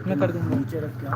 मैं कर दूंगा। नीचे रख के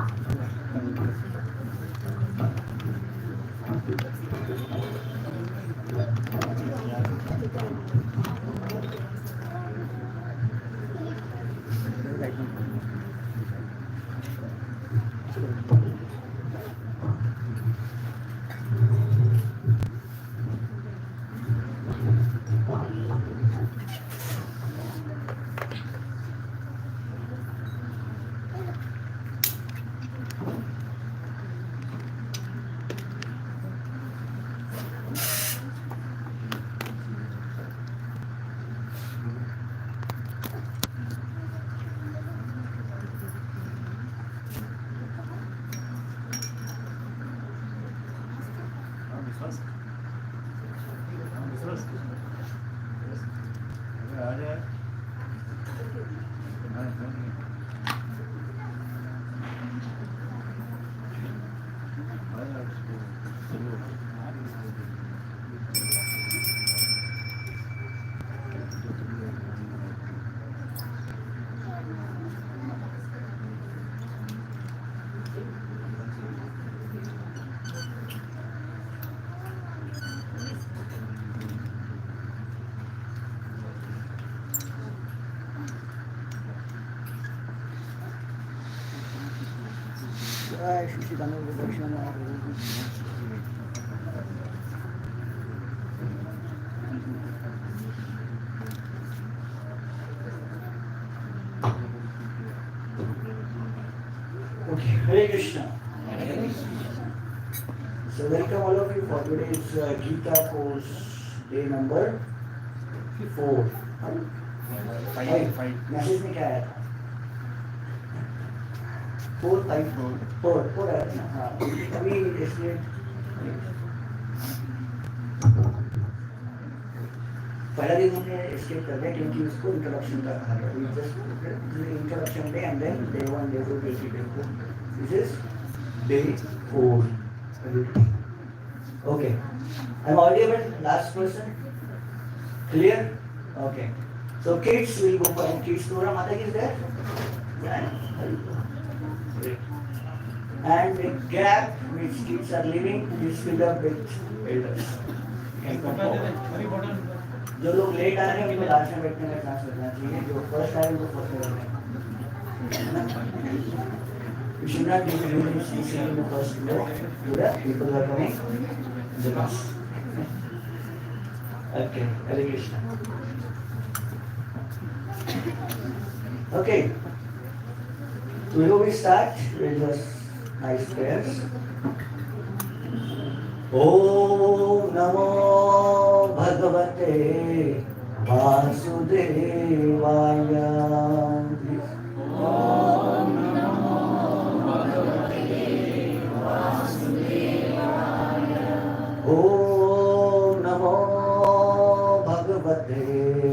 Okay, Hare Krishna. So welcome all of you for today's Gita course day number 4. Five. Message में क्या आया था? 4 आया था ना? हाँ, अभी इसलिए पहला दिन हमने स्किप कर दिया क्योंकि उसको इंट्रोडक्शन का कहा गया. We just introduction day and then day 1, day 2, day 3, day 4. This is day 4. Okay. I'm audible. Last person. Clear? Okay. So kids will go for kids program. Mata is there? And the gap which kids are living is filled up with elders. जो लोग late आ रहे हैं उनको last में बैठने का chance रखना चाहिए. जो फर्स्ट आए उनको फर्स्ट में बैठना. You should not be really sitting in the first row to the people who are coming in the bus. Okay, Hare Krishna. Okay, so before we start, we'll just nice prayers. Om Namo Bhagavate Vasudevaya. Om Namo Bhagavate Vasudevaya. Om Namo Bhagavate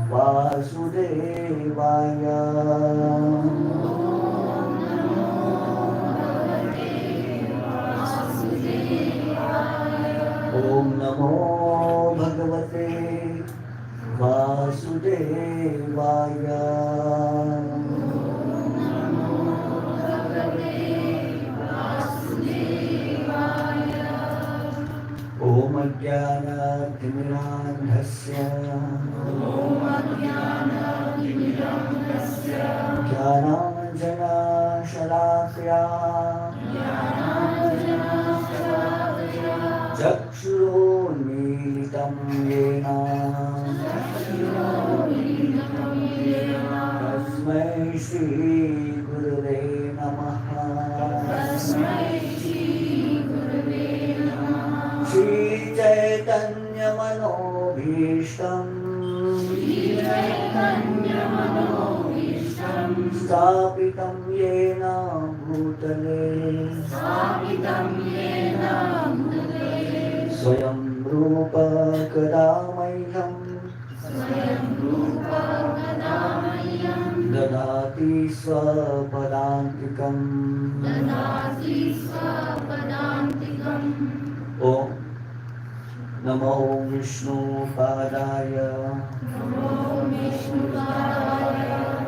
Vasudevaya. Om Namo Bhagavate Vasudevaya. Om Ajnana-timirandhasya Jnana-anjana-shalakya Chakshurunmilitam yena Tasmai Shri Gurave Namaha. Shri Chaitanya Manobhishtam Stapitam Yena Bhutale Swayam Rupa Kadamayyam Dadati Swapadantikam. Om Namo Vishnu Padaya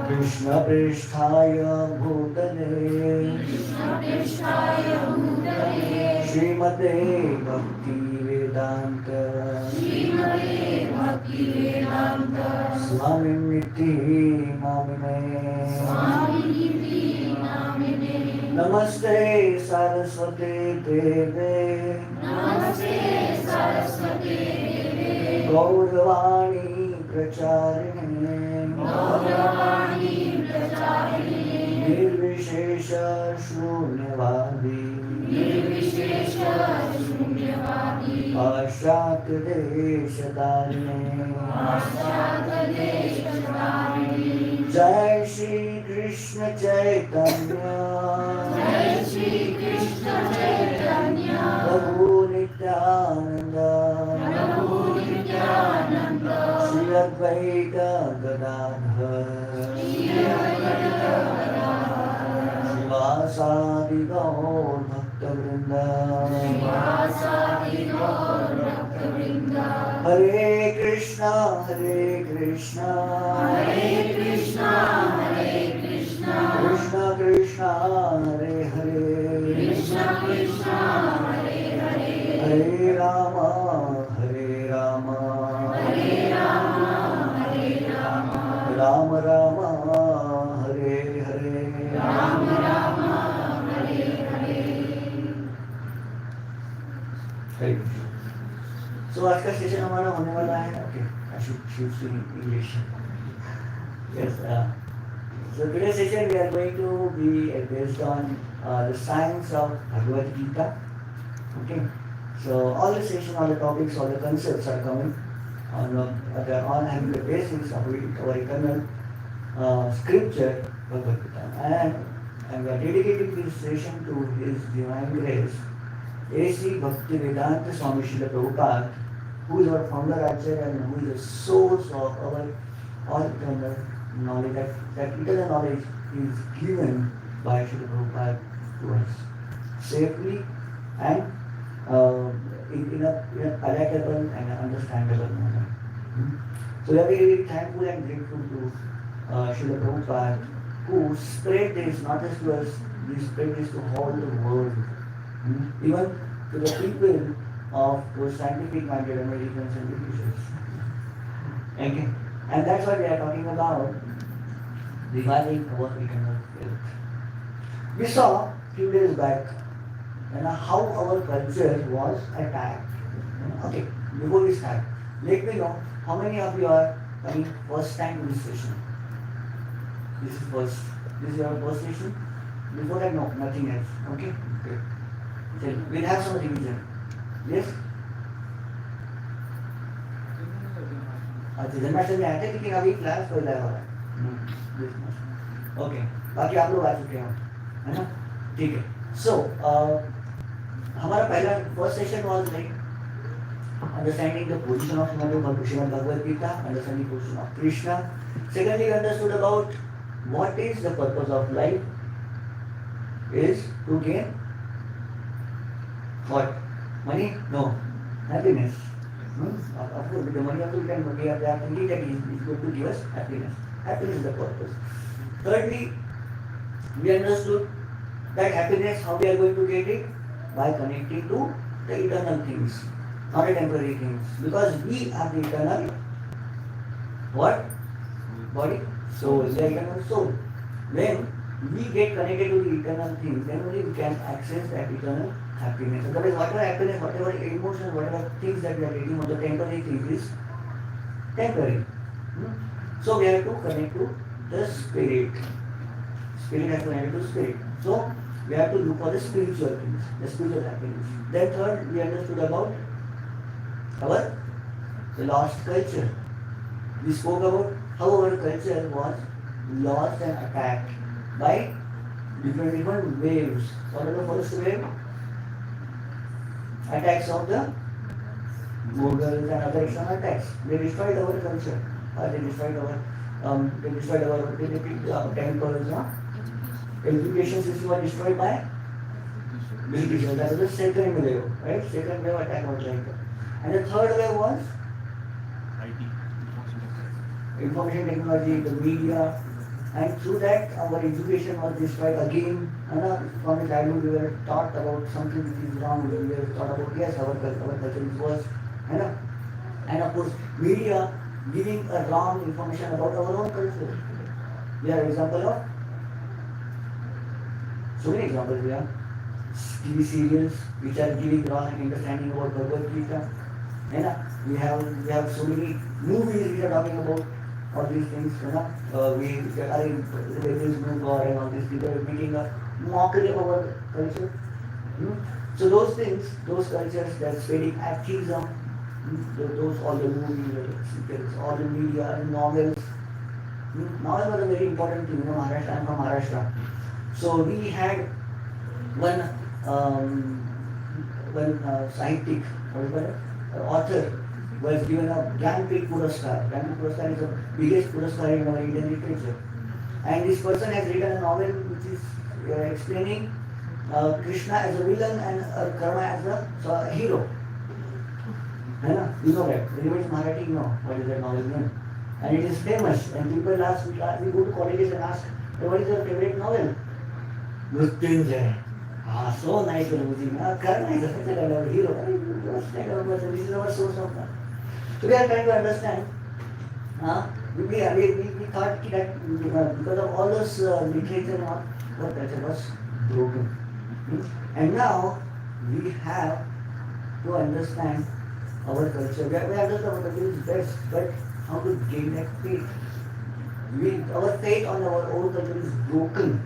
Krishna Pristhaya Bhutale Srimate Bhakti Vedanta Swami Niti Namine. Namaste Saraswate Deve Gauravani Pracharine Nirvishesha Shunyavadi Ashat Deshadarine. Jai Shri Krishna Chaitanya Prabhu Nityananda Shri Advaita Gadadhar Srivasadi Gaur Bhaktavrinda. Hare Krishna Hare Krishna Krishna Krishna Hare Hare Hare Rama Hare Rama Rama Rama Hare Hare. Very good. So आज का session हमारा होने वाला है. Okay, I should switch to English. Yes. So today's session we are going to be based on the science of Bhagavad Gita. Okay. So all the session, all the topics, all the concepts are coming on they're all having the basis of our eternal scripture Bhagavad Gita. And we are dedicating this session to His Divine Grace, A.C. Bhaktivedanta Swami Srila Prabhupada, who is our founder acharya and who is the source of our all eternal knowledge. That eternal knowledge is given by Srila Prabhupada to us safely and in a palatable and understandable manner. So we are very, very thankful and grateful to Srila Prabhupada, who spread this not just to us, he spread this to all the world, even to the people of those scientific minded Americans and Britishers. Okay. And that's what we are talking about, reviving our eternal faith. We saw a few days back how our culture was attacked. Okay, before we start, let me know how many of you are coming first time to this session. This is your first session. Before that, no, nothing else. Okay? Okay. So we'll have some revision. Yes? अच्छा जन्माष्टमी में आए थे लेकिन अभी class पहला हो रहा है. ओके, बाकी आप लोग आ चुके हो, है ना? ठीक है. सो हमारा पहला first session was like understanding the position of Srimad Bhagavad Gita, understanding the position of Krishna. Secondly, we understood about what is the purpose of life is to gain what? Money? No. Happiness. Of course, with the money also we can we are thinking that it is going to give us happiness. Happiness is the purpose. Thirdly, we understood that happiness, how we are going to get it? By connecting to the eternal things, not the temporary things. Because we are the eternal what? Body? Soul. The eternal soul. When we get connected to the eternal things, then only we can access that eternal happiness. Otherwise, whatever happiness, whatever emotions, whatever things that we are getting on the temporary things is temporary. So we have to connect to the spirit. Spirit has to connect to spirit. So we have to look for the spiritual things, the spiritual happiness. Then third, we understood about the lost culture. We spoke about how our culture was lost and attacked by different waves. What are the first wave? Attacks of the Mughals and other external attacks. They destroyed our culture. They destroyed our temples. Education system was destroyed by Britishers. That was the second wave, right? Second wave attack was like that. And the third wave was information technology, the media, and through that our education was destroyed again. From the childhood we were taught about something which is wrong. We were taught about yes, our culture is worse. And of course, media giving a wrong information about our own culture. We are an example of so many examples here. TV serials which are giving wrong understanding about Bhagavad Gita. We have so many movies which are talking about all these things. We are in this group or and all these people are making a mockery of our culture. So those things, those cultures that are spreading atheism, those all the movies, all the media, and novels. Novels are a very important thing. Maharashtra, I'm from Maharashtra. So we had one scientific author was given a Gyanpit Puraskar. Gyanpit Puraskar is the biggest Puraskar in our Indian literature. And this person has written a novel which is explaining Krishna as a villain and Karna as a hero. You know that. Anybody in Marathi know what is that novel name? And it is famous. And people ask, we go to colleges and ask, what is your favorite novel? Mrityunjay. So nice movie. Karna is such a kind of hero. This is our source of that. So we are trying to understand. We thought that because of all those literature, our culture was broken. And now we have to understand our culture. We understand our culture is best, but how to gain that faith? Our faith on our own culture is broken.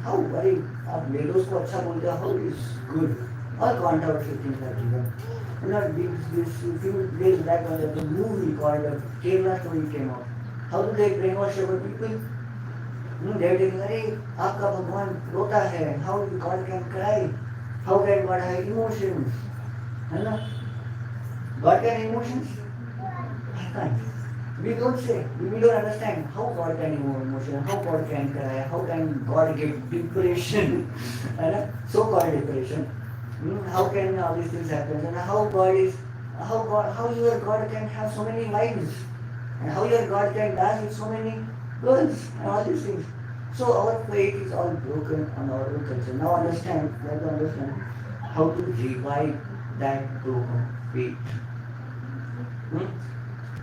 How? Why? आप mallows को अच्छा बोलते हो? How is good? All controversial things are given. You know, this few days back when the movie called Kerala Story came out. How do they brainwash our people? They are telling, अरे आपका भगवान रोता है. How God can cry? How can God have emotions? है ना? God can have emotions? I can't. We don't say. We don't understand how God can have emotion, how God can cry, how can God get depression, है ना? So-called depression. How can all these things happen? And how your God can have so many wives, and how your God can dance with so many girls, and all these things. So our faith is all broken on our own culture. Now understand, we have to understand how to revive that broken faith.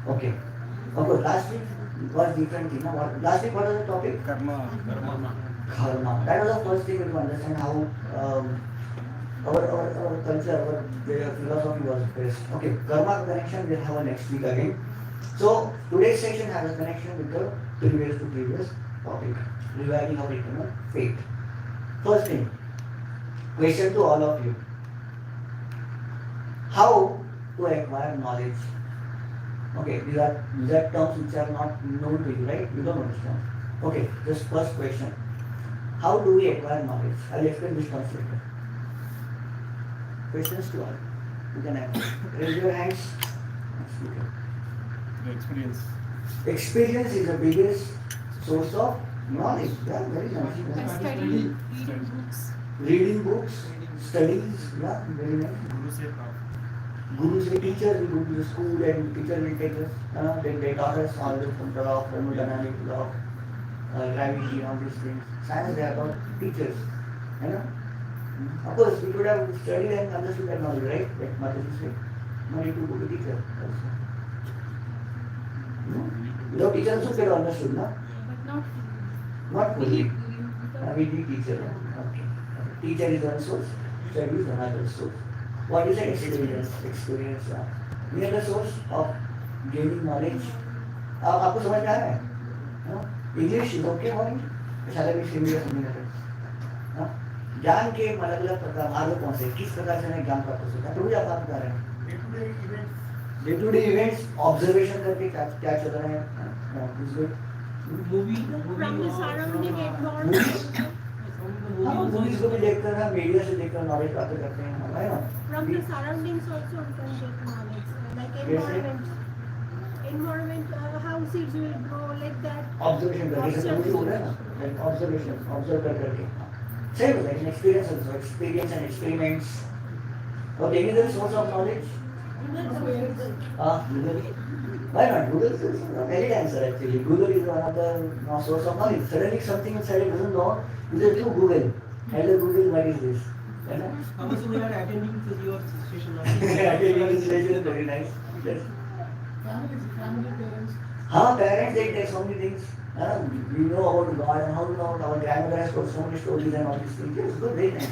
Okay. Of course, last week was different thing. Now, last week what was the topic? Karma. Karma. That was the first thing to understand how our culture, our philosophy was based. Okay, karma connection we'll have a next week again. So today's session has a connection with the previous topic, reviving our eternal faith. First thing, question to all of you: how to acquire knowledge? Okay, these are terms which are not known to you, right? You don't understand. Okay, just first question: how do we acquire knowledge? I'll explain this terms later. Questions to all. You can answer. Raise your hands. The experience. Experience is the biggest source of knowledge. Yeah, very nice. Yeah. Studying, reading books. Reading books, studies. Yeah, very nice. Guru said Gurus, the teachers, we go to the school and teacher will take us. They taught us all the from the law of thermodynamics, law of gravity, all these things. Science, they are about teachers. You know? Of course, we could have studied and understood that knowledge, right? Like Mataji said. No need to go to teacher also. Without teacher also could have understood, no? But not Not fully. We need teacher. Okay. Teacher is one source, study is another source. What is experience? Experience. We are the source of gaining knowledge. आपको समझ में आ रहा है? English is okay for you? शायद भी serious नहीं है. ज्ञान के अलग अलग प्रकार मार्ग कौन से किस प्रकार से हमें ज्ञान प्राप्त हो सकता है तो भी आप बात कर रहे हैं day to day events observation करके क्या क्या चल रहा है from the surrounding environment. हम मूवीज को भी देखकर ना मीडिया से देखकर नॉलेज प्राप्त करते हैं है ना From the surroundings also we can get knowledge. Like environment, how seeds will grow, like that. Observation करके जैसे मूवी हो रहा है ना ऑब्जर्वेशन ऑब्जर्व करके same like an experience also experience and experiments okay any other source of knowledge Google. Why not? Google is a valid answer actually. Google is one of the source of knowledge. Suddenly something inside doesn't know, you just do Google. Hello Google, what is this? How much we are attending to your session? Attending your session is very nice. Yes. Family, parents. Parents they take so many things. We know about God and how to know our grandmother has told so many stories and all these things. Yes, good, very nice.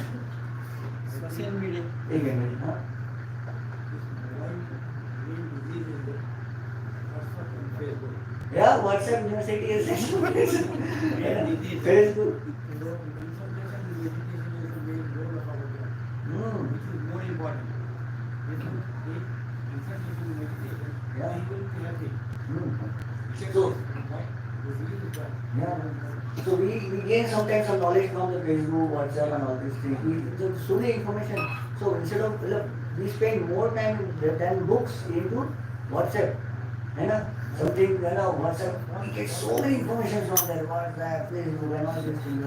Social media. Huh? Yeah, WhatsApp University is Facebook. More important. Yeah. So, yeah. So we gain sometimes some knowledge from the Facebook, WhatsApp and all these things. There's so many information. So instead of we spend more time than books into WhatsApp. Something, WhatsApp, we get so many information from there, WhatsApp, Facebook and all these things.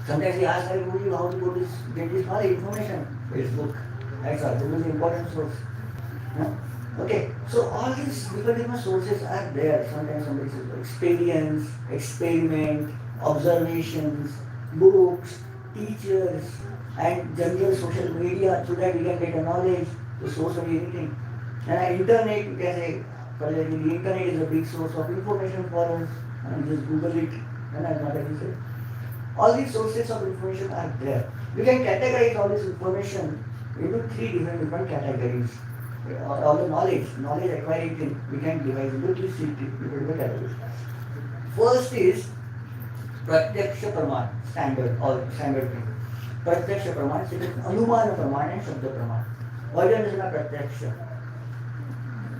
Sometimes we ask everybody how to get this information. Facebook. That's all. This is an important source. Okay, so all these different sources are there. Sometimes somebody says experience, experiment, observations, books, teachers, and general social media so that we can get a knowledge, the source of anything. And internet, you can say, the internet is a big source of information for us. And just Google it, and I'm not able to say. All these sources of information are there. We can categorize all this information into three different categories. All the knowledge acquired thing, we can divide into three different categories. First is Pratyaksha Praman, standard or standard thing. Pratyaksha Praman, second is Anumana Praman and Shabda Praman. What do you understand by Pratyaksha?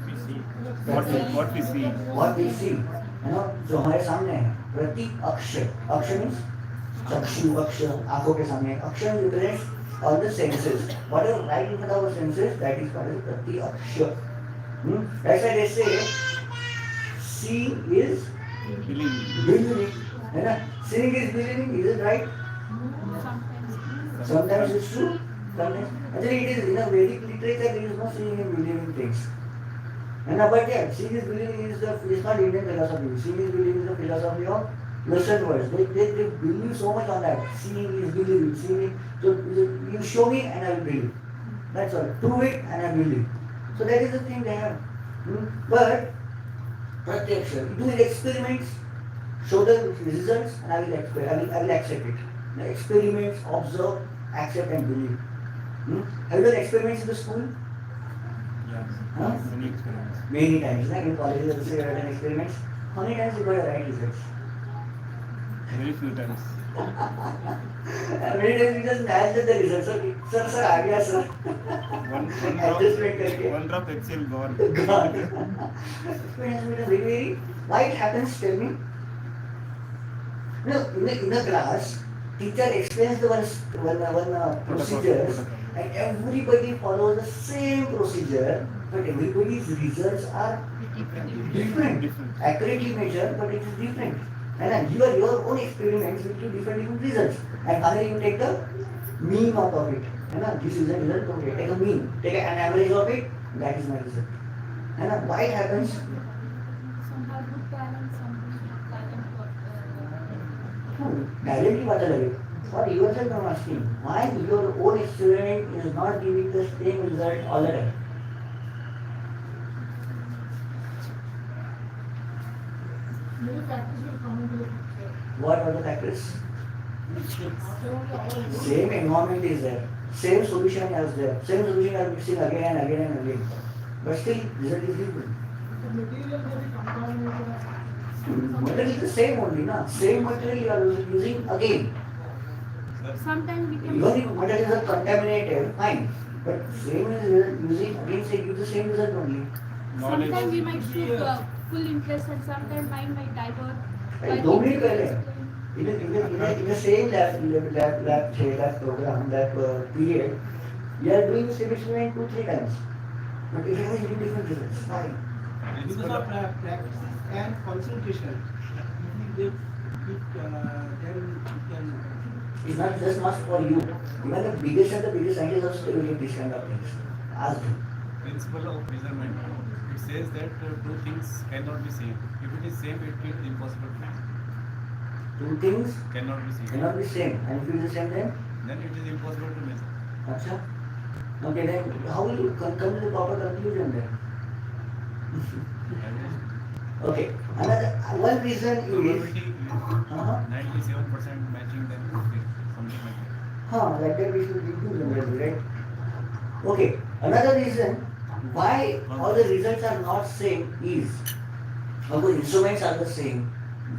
We see. Pratyaksh. What we see. What we see, जो हमारे सामने है. प्रति अक्षर, अक्षर means चक्षु अक्षर, आंखों के सामने. अक्षर represents all the senses. Whatever right in front of our senses, that is called as prati akshar. That's why they say seeing is believing. है ना? Seeing is believing, is it right? Sometimes it's true. Sometimes actually it is in a Vedic literature there is no seeing and believing things. And but yeah, seeing is believing is not Indian philosophy. Seeing is believing is the philosophy of Western world. They believe so much on that. Seeing is believing. Seeing is, so you show me and I will believe. That's all. Prove it and I believe. So that is the thing they have. But Pratyaksha, do experiments, show the results, and I will accept it. The experiments, observe, accept, and believe. Have you done experiments in the school? Yes. Huh? Many experiments. Many times, like in colleges, also you have done experiments. How many times you got the right results? Very few times. Many times you just answer the results. Sir, आ गया sir. Adjustment करके. One drop Excel gone. God. Experience with a very. Why it happens? Tell me. No, in the class, teacher explains the one procedures, and everybody follows the same procedure, but everybody's results are different. Accurately measured, but it is different. And then your own experiments will give different results. And finally you take the mean out of it. And this is the result, okay. Take a mean, take an average of it, that is my result. And why it happens? Some have good talent, some have talent for Talent की बात अलग है. What yourself I'm asking, why your own experiment is not giving the same result all the time? Many factors will come into the picture. What are the factors? Same environment is there, same solution is there, same solution are mixing again and again and again, but still result is different. The material may be contaminated. Material is the same only, na? Same material you are using again. sometimes we can Even if material is contaminated, fine, but same is using again, say give the same result only. sometimes we might shoot full interest and sometimes mind might divert. Right, don't need to in the same lab program, period, you are doing the same experiment 2-3 times, but it has different results. Fine. Because of practice and concentration, then you can. It's not just much for you. Even the biggest scientists also will get this kind of things. Ask them. Principle of measurement. It says that two things cannot be same. If it is same, it is impossible to Two things cannot be same. cannot be same, and if it is the same, Then it is impossible to measure. Acha? Okay, then how will you come to the proper conclusion then? Okay, another one reason is. Probability is Uh-huh. 97% matching, then something like that. Like that we should do generally, right? Okay, another reason why all the results are not same is, although instruments are the same,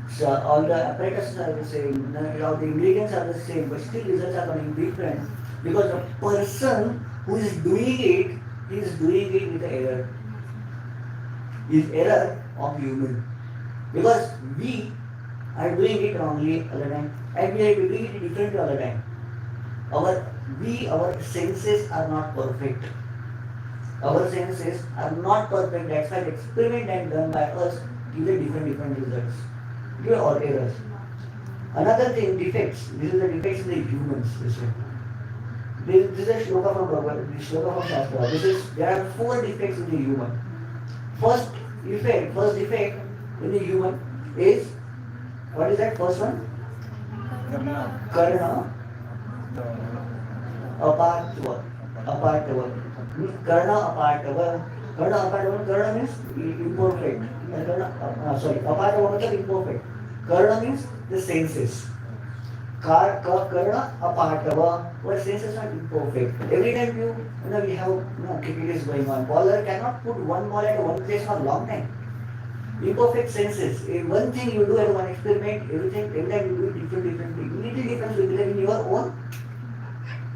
so all the apparatuses are the same, all the ingredients are the same, but still results are coming different because the person who is doing it is doing it with error. Is error of human. Because we are doing it wrongly all the time and we are doing it differently all the time. Our senses are not perfect. Our senses are not perfect. That's why the experiment that done by us gives a different results. Give all errors. Another thing, defects. This is the defects in the humans. This is a shloka from Bhagavad, shloka from Shastra. There are 4 defects in the human. First defect in the human is, what is that first one? Karna apartva. Karna apartva. Karna means imperfect. Apartva means imperfect. Karna means the senses. karna apatava, our senses are imperfect. Every time we have activities going on, baller cannot put one ball at one place for a long time. Imperfect senses. One thing you do at one experiment, every time you do it differently. Little difference will be there in your own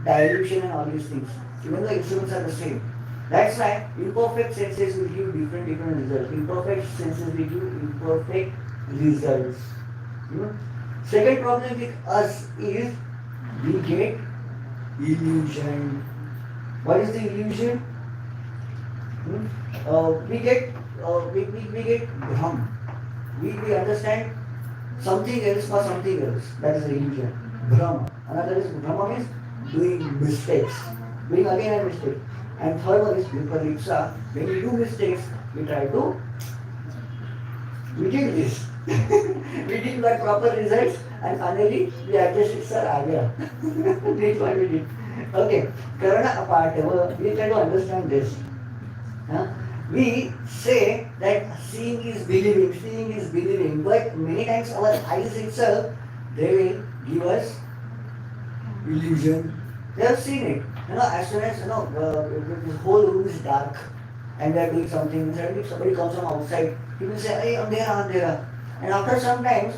dilution and all these things. Even though instruments are the same. That's why imperfect senses will give different results. Imperfect senses will give imperfect results. Second problem with us is we get illusion. What is the illusion? We get bhram. We understand something else for something else. That is the illusion. Bhram. Another is bhrama means doing mistakes. Doing again a mistake. And third one is viparipsa. When we do mistakes, we try to we did this. We did got proper results and finally we adjusted sir agya. That's what we did. Okay. Karana apart, we try to understand this. We say that seeing is believing, but many times our eyes itself, they will give us illusion. They have seen it. As soon as the whole room is dark and they are doing something, suddenly somebody comes from outside, he will say, hey, andhera. And after some times,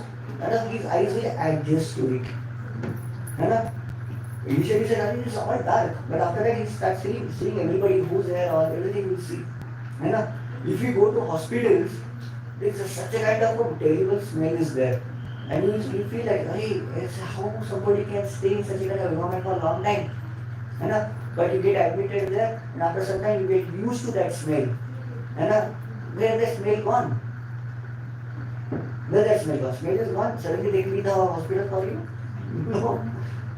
his eyes will adjust to it. Initially he said, it's all dark, but after that he starts seeing everybody who's there or everything will see. If you go to hospitals, there is such a kind of a terrible smell is there. And you feel like, hey, it's how somebody can stay in such a kind of environment for a long time. But you get admitted there, and after some time you get used to that smell. Where the smell gone? Where that smell gone? Smell is gone. Suddenly they clean the hospital for you? No.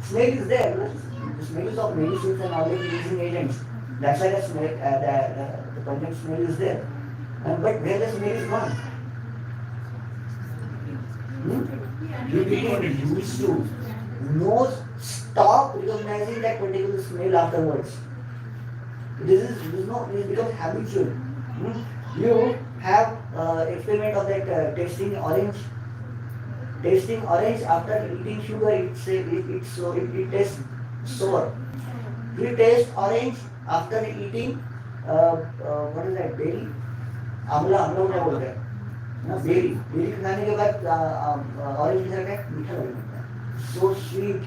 Smell is there. The smell is of medicines and all the using agents. That's why the smell, the pungent smell is there. But where the smell is gone? You became used to. Stop recognizing that particular smell afterwards. This becomes habitual. You have experiment of that tasting orange. Tasting orange after eating sugar, it tastes sour. You taste orange after eating what is that, berry? Amla क्या बोलते हैं? Berry खाने के बाद orange के साथ मीठा लगता है. So sweet.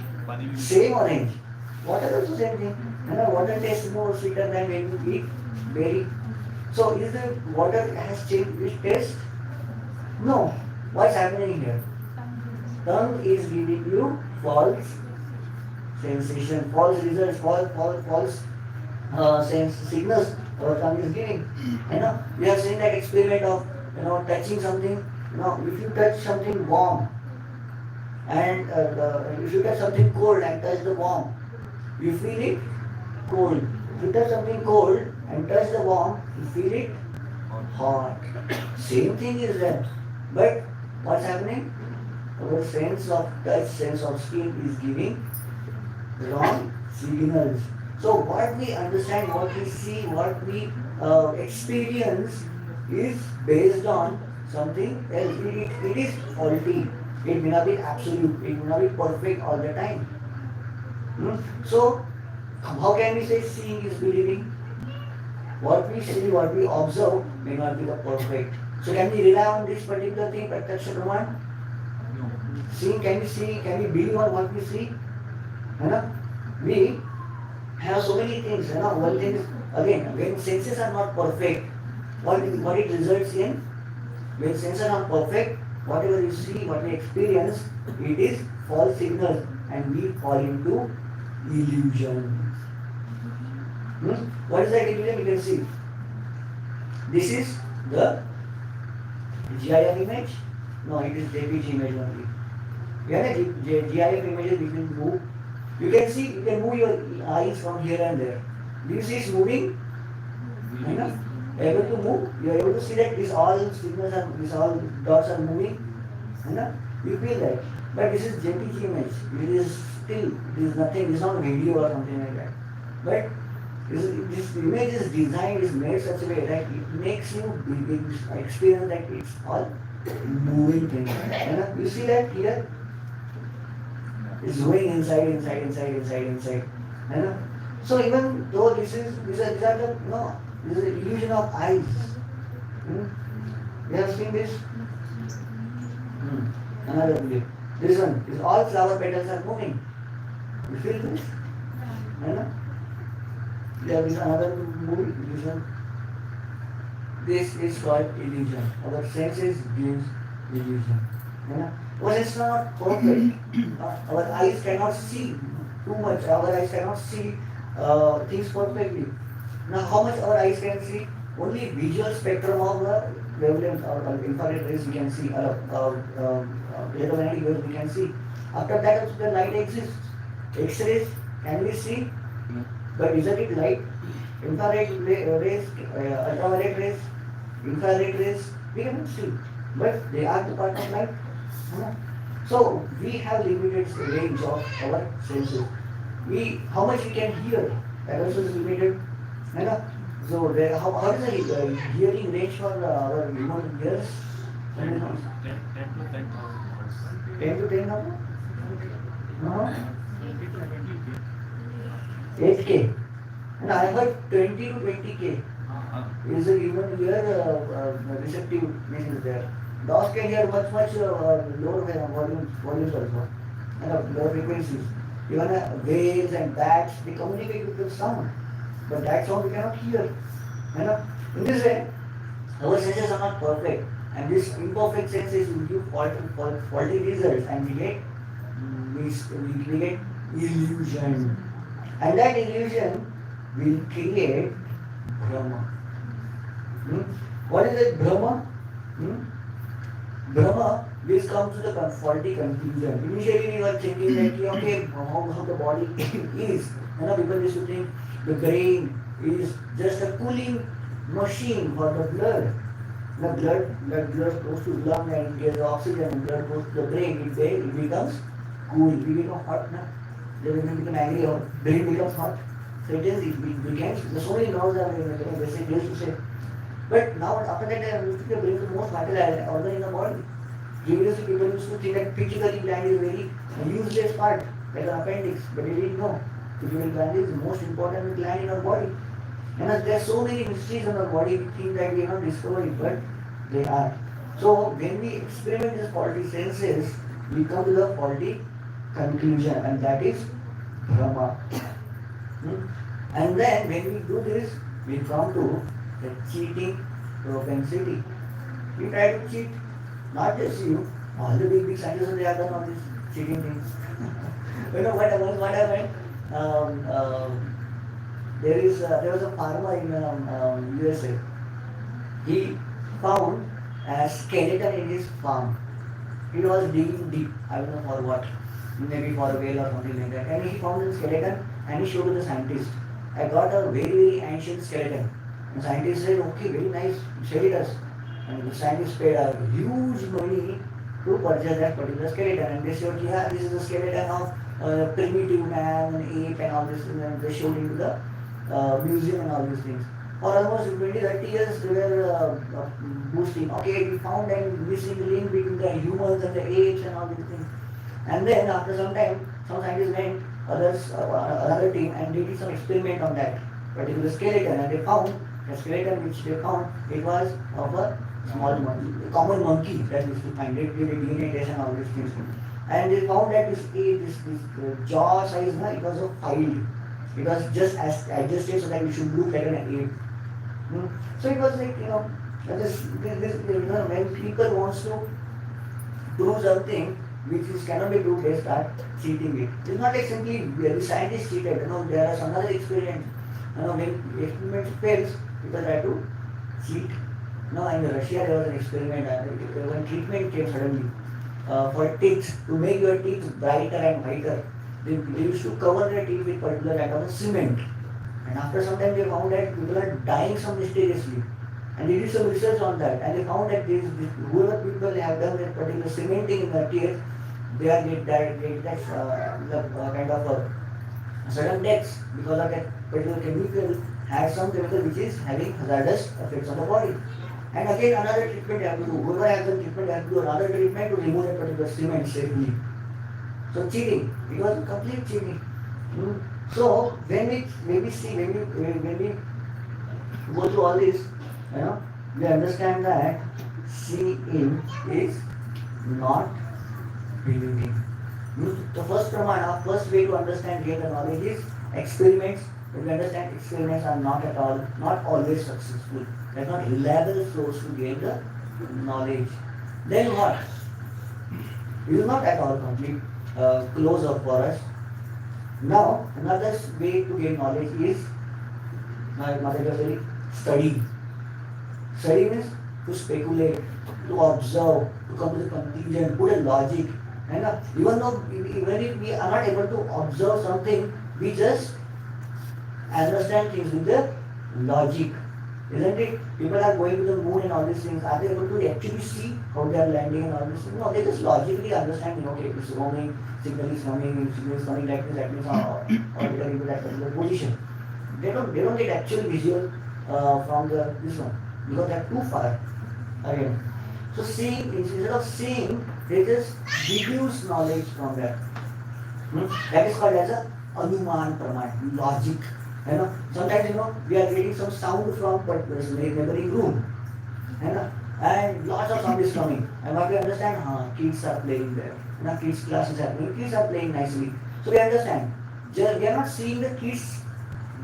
Same orange. Water is also same thing. Water tastes more sweeter than when you eat berry. So is the water has changed its taste? No. What's happening here? Tongue is giving you false sensation, false results, false signals our tongue is giving. We have seen that experiment of touching something. If you touch something warm and if you touch something cold and touch the warm, you feel it cold. If you touch something cold and touch the warm, you feel it hot. Same thing is there. But what's happening? Our sense of touch, sense of skin is giving wrong signals. So what we understand, what we see, what we experience is based on something else. It is faulty. It may not be absolute. It may not be perfect all the time. So how can we say seeing is believing? What we see, what we observe may not be the perfect. So can we rely on this particular thing, Pratyaksha Praman? Seeing, can we believe on what we see? We have so many things. One thing is, again, when senses are not perfect, what it results in? When senses are not perfect, whatever you see, what we experience, it is false signals and we fall into illusion. What is that illusion? You can see. This is the GIF image. No, it is JPG image only. You have a GIF images which will move. You can move your eyes from here and there. Do you see it's moving? Able to move. You are able to see that these all signals and these all dots are moving. You feel that. But this is JPG image. It is nothing. It is not video or something like that. But this image is designed, is made such a way that it makes you experience that it's all moving thing. You see that here? It's going inside. You know? So even though these are the this is the illusion of eyes. Hmm? You have seen this? Another video. This one is all flower petals are moving. You feel this? You know? There is another movie. This one. This is called illusion. Our senses gives illusion. You know? Well, it's not perfect. Our eyes cannot see too much. Our eyes cannot see things perfectly. Now, how much our eyes can see? Only visual spectrum of the wavelength or infrared rays we can see, electromagnetic waves we can see. After that, also the light exists. X-rays, can we see? But isn't it light? Infrared rays, ultraviolet rays, infrared rays, we cannot see. But they are the part of light. So we have limited range of our senses. How much we can hear, that also is limited. So how is the hearing range for our human ears? 10 to 10,000 hertz. 10 to 10 now? No? 8K. And I heard 20 to 20K is the human ear receptiveness is there. Dogs can hear much lower volumes also, and lower frequencies. Even whales and bats, they communicate with the sound, but that sound we cannot hear. In this way, our senses are not perfect, and these imperfect senses will give faulty results, and we get illusion, and that illusion will create Brahma. What is it, Brahma? Brahma, this comes to the faulty conclusion. Initially, we were thinking that okay, how the body is. People used to think the brain is just a cooling machine for the blood. Blood goes to the lung and gets oxygen, and blood goes to the brain. It becomes cool. We become hot. They become angry, or brain becomes hot. So it becomes, so many nerves are they used to say. But now after that, the brain is the most vital organ in the body. Previously, people used to think that pituitary gland is very useless part, like an appendix, but they didn't know. Pituitary gland is the most important gland in our body. And there are so many mysteries in our body, we think that we have not discovered it, but they are. So when we experiment these faulty senses, we come to the faulty conclusion, and that is Brahma. And then when we do this, we come to the cheating propensity. We try to cheat, not just you, all the big scientists, they have done all these cheating things. What happened? There was a farmer in USA. He found a skeleton in his farm. He was digging deep, I don't know for what, maybe for a whale or something like that. And he found the skeleton and he showed to the scientist. I got a very ancient skeleton. And the scientist said, okay, very nice, show it us. And the scientist paid a huge money to purchase that particular skeleton. And they showed, yeah, this is the skeleton of primitive man and ape and all this. And they showed into the museum and all these things. For almost 20-30 years, they were boosting. Okay, we found a missing link between the humans and the apes and all these things. And then after some time, some scientists went, another team, and they did some experiment on that particular skeleton, and they found the skeleton which they found, it was of a small monkey, a common monkey that used to find. They did a DNA test and all these things. And they found that this jaw size, it was a filed. It was just adjusted so that it should look like an ape. So it was like, when people wants to do something which cannot be proved, they start cheating it. It's not like simply the scientists cheated. There are some other experiments. When experiment fails, people try to cheat. In Russia there was an experiment. When treatment came suddenly for teeth, to make your teeth brighter and whiter, they used to cover their teeth with particular kind of cement. And after some time they found that people are dying so mysteriously. And they did some research on that, and they found that whoever people have done that particular cementing in their teeth, they are kind of sudden deaths because of that particular chemical has some chemical which is having hazardous effects on the body. And again another treatment they have to do. Whoever has done treatment, they have to do another treatment to remove that particular cement safely. So cheating, it was complete cheating. Hmm. So when we go through all this, we understand that seeing is not believing. The first pramana, first way to understand gain the knowledge is experiments. But we understand experiments are not at all, not always successful. They are not reliable source to gain the knowledge. Then what? It is not at all complete close up for us. Now, another way to gain knowledge is, my mother was very study. Study means to speculate, to observe, to come to the conclusion, put a logic. And even if we are not able to observe something, we just understand things with the logic. Isn't it? People are going to the moon and all these things. Are they able to actually see how they are landing and all these things? No, they just logically understand, okay, it's roaming, signal is coming like this, or they are into that particular position. They don't get actual visual from this one because they are too far again. So seeing, instead of seeing, they just deduce knowledge from that. That is called as a anuman praman, logic. Sometimes we are getting some sound from neighboring room, and lots of sound is coming. And what we understand, kids are playing there. Kids class is happening. Kids are playing nicely. So we understand. We are not seeing the kids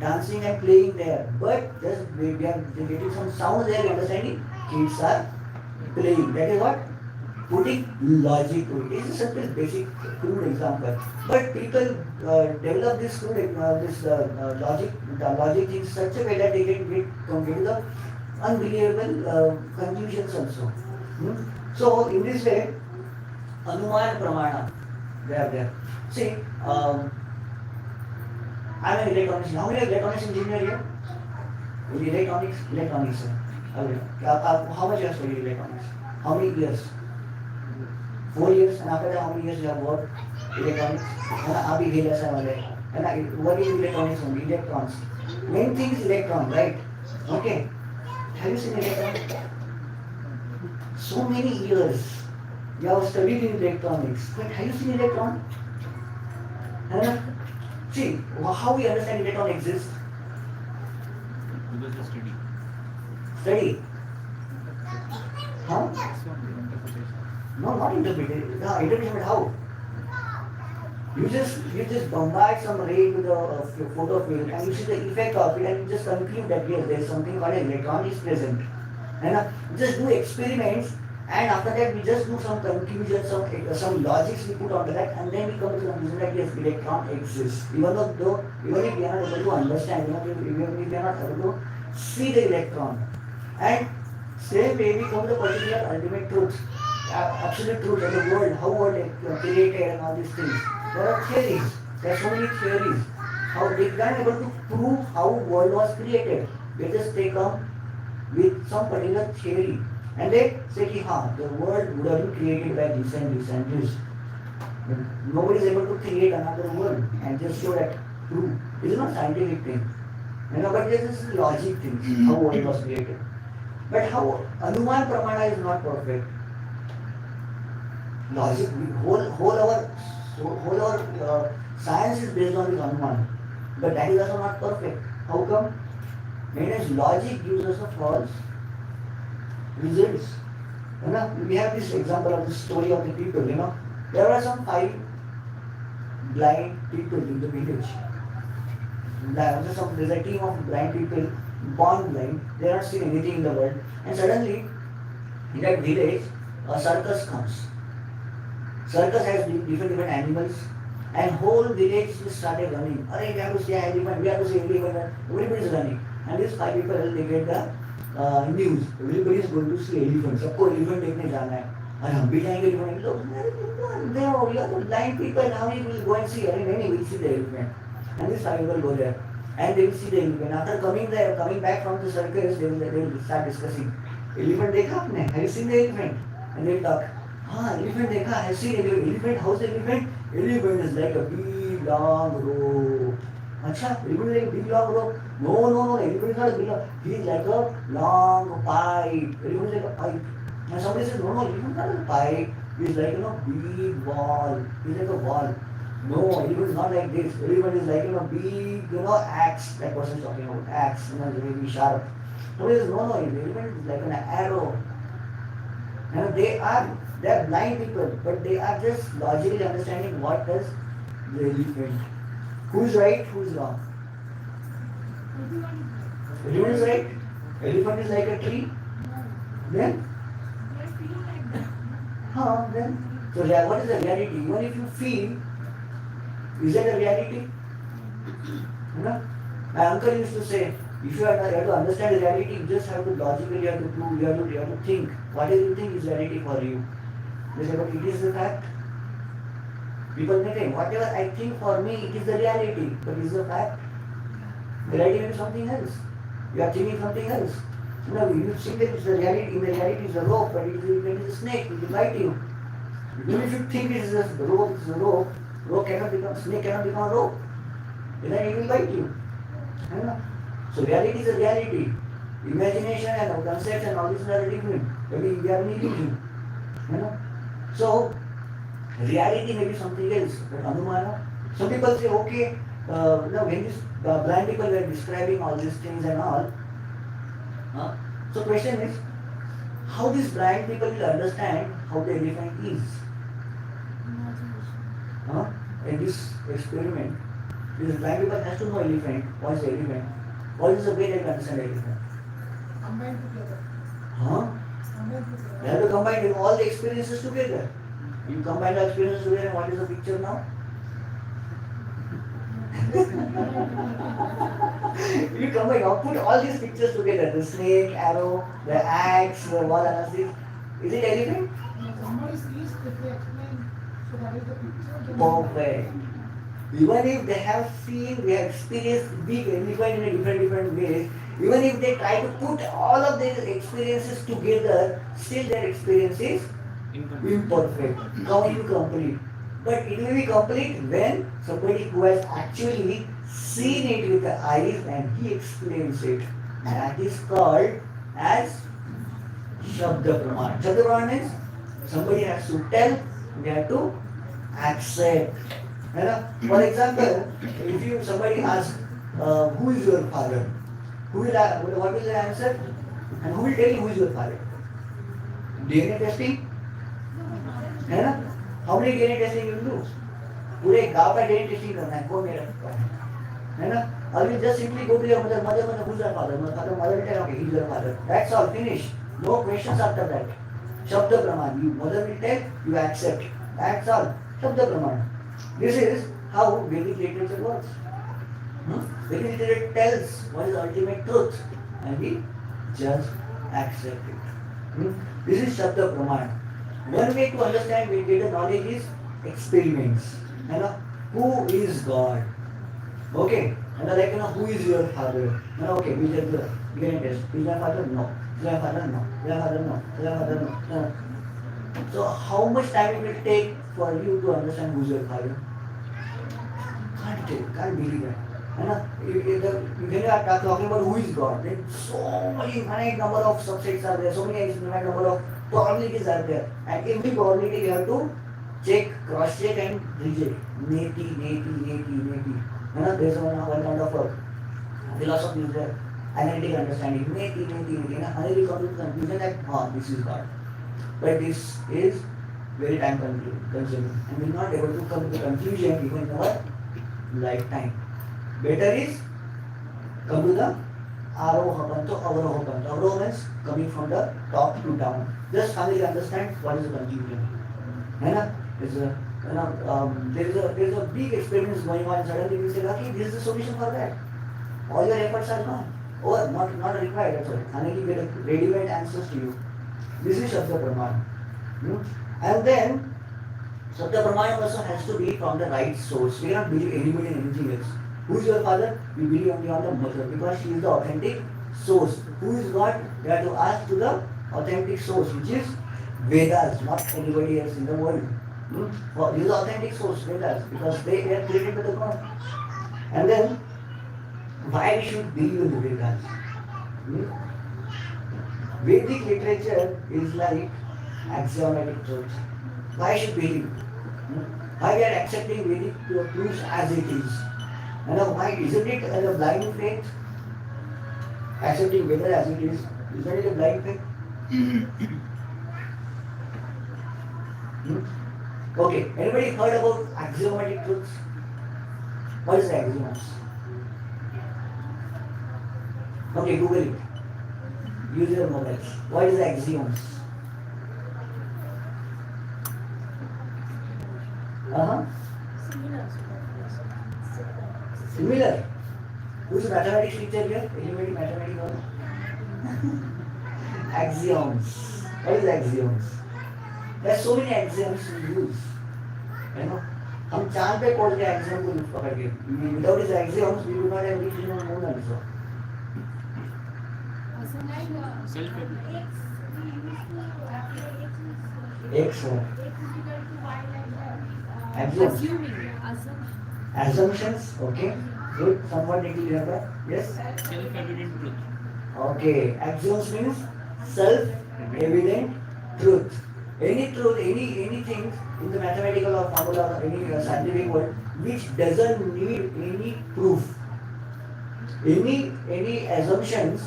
dancing and playing there, but just we are getting some sound there. We understanding kids are playing. That is what putting logic to it. It's a simple, basic, crude example. But people develop this crude, logic in such a way that they can come to the unbelievable conclusions also. So in this way, anuman pramana, they are there. See, I'm an electronics. How many electronics engineer here? In electronics. Okay. How much you have studied electronics? How many years? 4 years, and after that, how many years you have worked electronics? And abhi bhi aisa wale. And what is electronics only? Electrons. Main thing is electron, right? Okay. Have you seen electron? So many years you have studied in electronics, but have you seen electron? See, how we understand electron exists? Because the study. Study. Huh? That's one interpretation. No, not interpretation. No, interpretation, how? You just bombard some ray with a photo field and you see the effect of it and you just conclude that yes, there is something called an electron is present. And just do experiments and after that we just do some conclusions, some logics we put onto that and then we come to the conclusion that yes, electron exists. Even if we are not able to understand, even if we are not able to see the electron. And same way we come to the particular ultimate truth, absolute truth of the world, how world created and all these things. There are theories. There are so many theories. How they are able to prove how world was created. They just take up with some particular theory and they say that the world would have been created by this and this and this. Nobody is able to create another world and just show that proof. It is not scientific thing. But this is logic things, how world was created. But how Anuman Pramana is not perfect. Logic, whole our science is based on this Anuman. But that is also not perfect. How come? Because logic gives us a false results. We have this example of the story of the people, There were some 5 blind people in the village. There's a team of blind people, born blind, they are not seeing anything in the world. And suddenly, in that village, a circus comes. Circus has different animals, and whole village started running. We have to see an elephant, we have to see an elephant, everybody is running. And these 5 people, they get the news. Everybody is going to see elephants. सबको elephant देखने जाना है. और हम भी जाएंगे elephant. Look, we are the blind people. Now we will go and see. We will see the elephant. And these 5 people go there, and they will see the elephant. After coming back from the circus, they will start discussing. Elephant देखा आपने? Have you seen the elephant? And they will talk. Elephant देखा? I have seen elephant. How's the elephant? Elephant is like a big long rope. अच्छा, elephant is like a big long rope. No, elephant is not a big long. He is like a long pipe. Elephant is like a pipe. And somebody says, no, elephant is not a pipe. is like, big wall. It's like a wall. No, elephant is not like this. Elephant is like, big, axe. That person is talking about axe, very sharp. No, elephant is like an arrow. They are blind people, but they are just logically understanding what does the elephant. Who's right, who's wrong? Elephant is right. Elephant is like a tree. Then? Then. So what is the reality? Even if you feel, is that a reality? My uncle used to say, if you have to understand the reality, you just have to logically, you have to prove, you have to think. What do you think is reality for you? They say, but it is the fact. People may think, whatever I think for me, it is the reality, but it is the fact. The reality may be something else. You are thinking something else. You think that it's the reality, in the reality it's a rope, but it is a snake, it will bite you. Even if you think it is a rope, snake cannot become a rope. Then it will bite you. So reality is a reality. Imagination and concepts and all these are different. Maybe we are an illusion. So reality may be something else. But Anumana, some people say, okay, when these blind people were describing all these things and all, so question is, how these blind people will understand how the elephant is? In this experiment, these blind people has to know elephant. What is the elephant? What is the way they can understand elephant? Combined together. Combined together. They have to combine all the experiences together. You combine the experiences together, and what is the picture now? You combine, put all these pictures together, the snake, arrow, the axe, the wall analysis. Is it elephant? Somebody sees if they explain, so that is the picture. Perfect. Even if they have seen, they have experienced big elephant in a different ways, even if they try to put all of these experiences together, still their experience is imperfect, incomplete. But it will be complete when somebody who has actually seen it with the eyes and he explains it. And that is called as Shabda Praman. Shabda Praman means somebody has to tell, we have to accept. For example, if somebody asks, who is your father? What will the answer? And who will tell you who is your father? DNA testing? How many DNA testing you will do? पूरे गांव का DNA testing करना है, वो मेरा है ना? Or you just simply go to your mother, who's your father? Mother will tell, okay, he's your father. That's all, finish. No questions after that. Shabda Praman, you mother will tell, you accept. That's all. Shabda Praman. This is how Vedic literature works. Vedic literature tells what is the ultimate truth and we just accept it. This is Shabda Praman. One way to understand Vedic knowledge is experiments. Who is God? Okay. Who is your father? Okay, we take the DNA test. Is my father? No. Is my father? No. Is my father? No. Is my father? No. So how much time it will take for you to understand who is your father? Can't believe it. When you are talking about who is God, then so many infinite number of subsets are there, so many infinite number of probabilities are there. And every probability you have to check, cross check and reject. Neti. There is one kind of philosophy is there. Analytic understanding. Neti. Finally come to the conclusion that this is God. But this is very time consuming and we are not able to come to the conclusion even in our lifetime. Better is come to the Arohapanto, Avarohapanto. Avaroha means coming from the top to down. Just finally understand what is the conclusion. There is a big experiment going on. Suddenly we say, okay, this is the solution for that. All your efforts are gone. Or not required. That's all. Finally get a ready-made answers to you. This is Shabda Praman. And then Shabda Praman also has to be from the right source. We cannot believe anybody in anything else. Who is your father? We believe only on the mother because she is the authentic source. Who is God? We have to ask to the authentic source, which is Vedas, not anybody else in the world. This is the authentic source, Vedas, because they were created by the God. And then, why we should believe in the Vedas? Vedic literature is like axiomatic truth. Why should believe? Why we are accepting Vedic proofs as it is? And now why isn't it a blind faith? Accepting Veda as it is, isn't it a blind faith? Okay, anybody heard about axiomatic truths? What is axioms? Okay, Google it. Use your mobiles. What is axioms? Uh-huh. Similar. Who's the mathematics teacher here? Anybody mathematics or? Axioms. What is axioms? There are so many axioms we use. You know, हम चांद पे पहुंच गए axiom को पकड़ के. Without these axioms, we would not have reached the moon also. X one. Assumptions, okay. Good. Someone need to remember. Yes. Self-evident truth. Okay. Axioms means self-evident truth. Any truth, anything in the mathematical or formula or any scientific world which doesn't need any proof. Any assumptions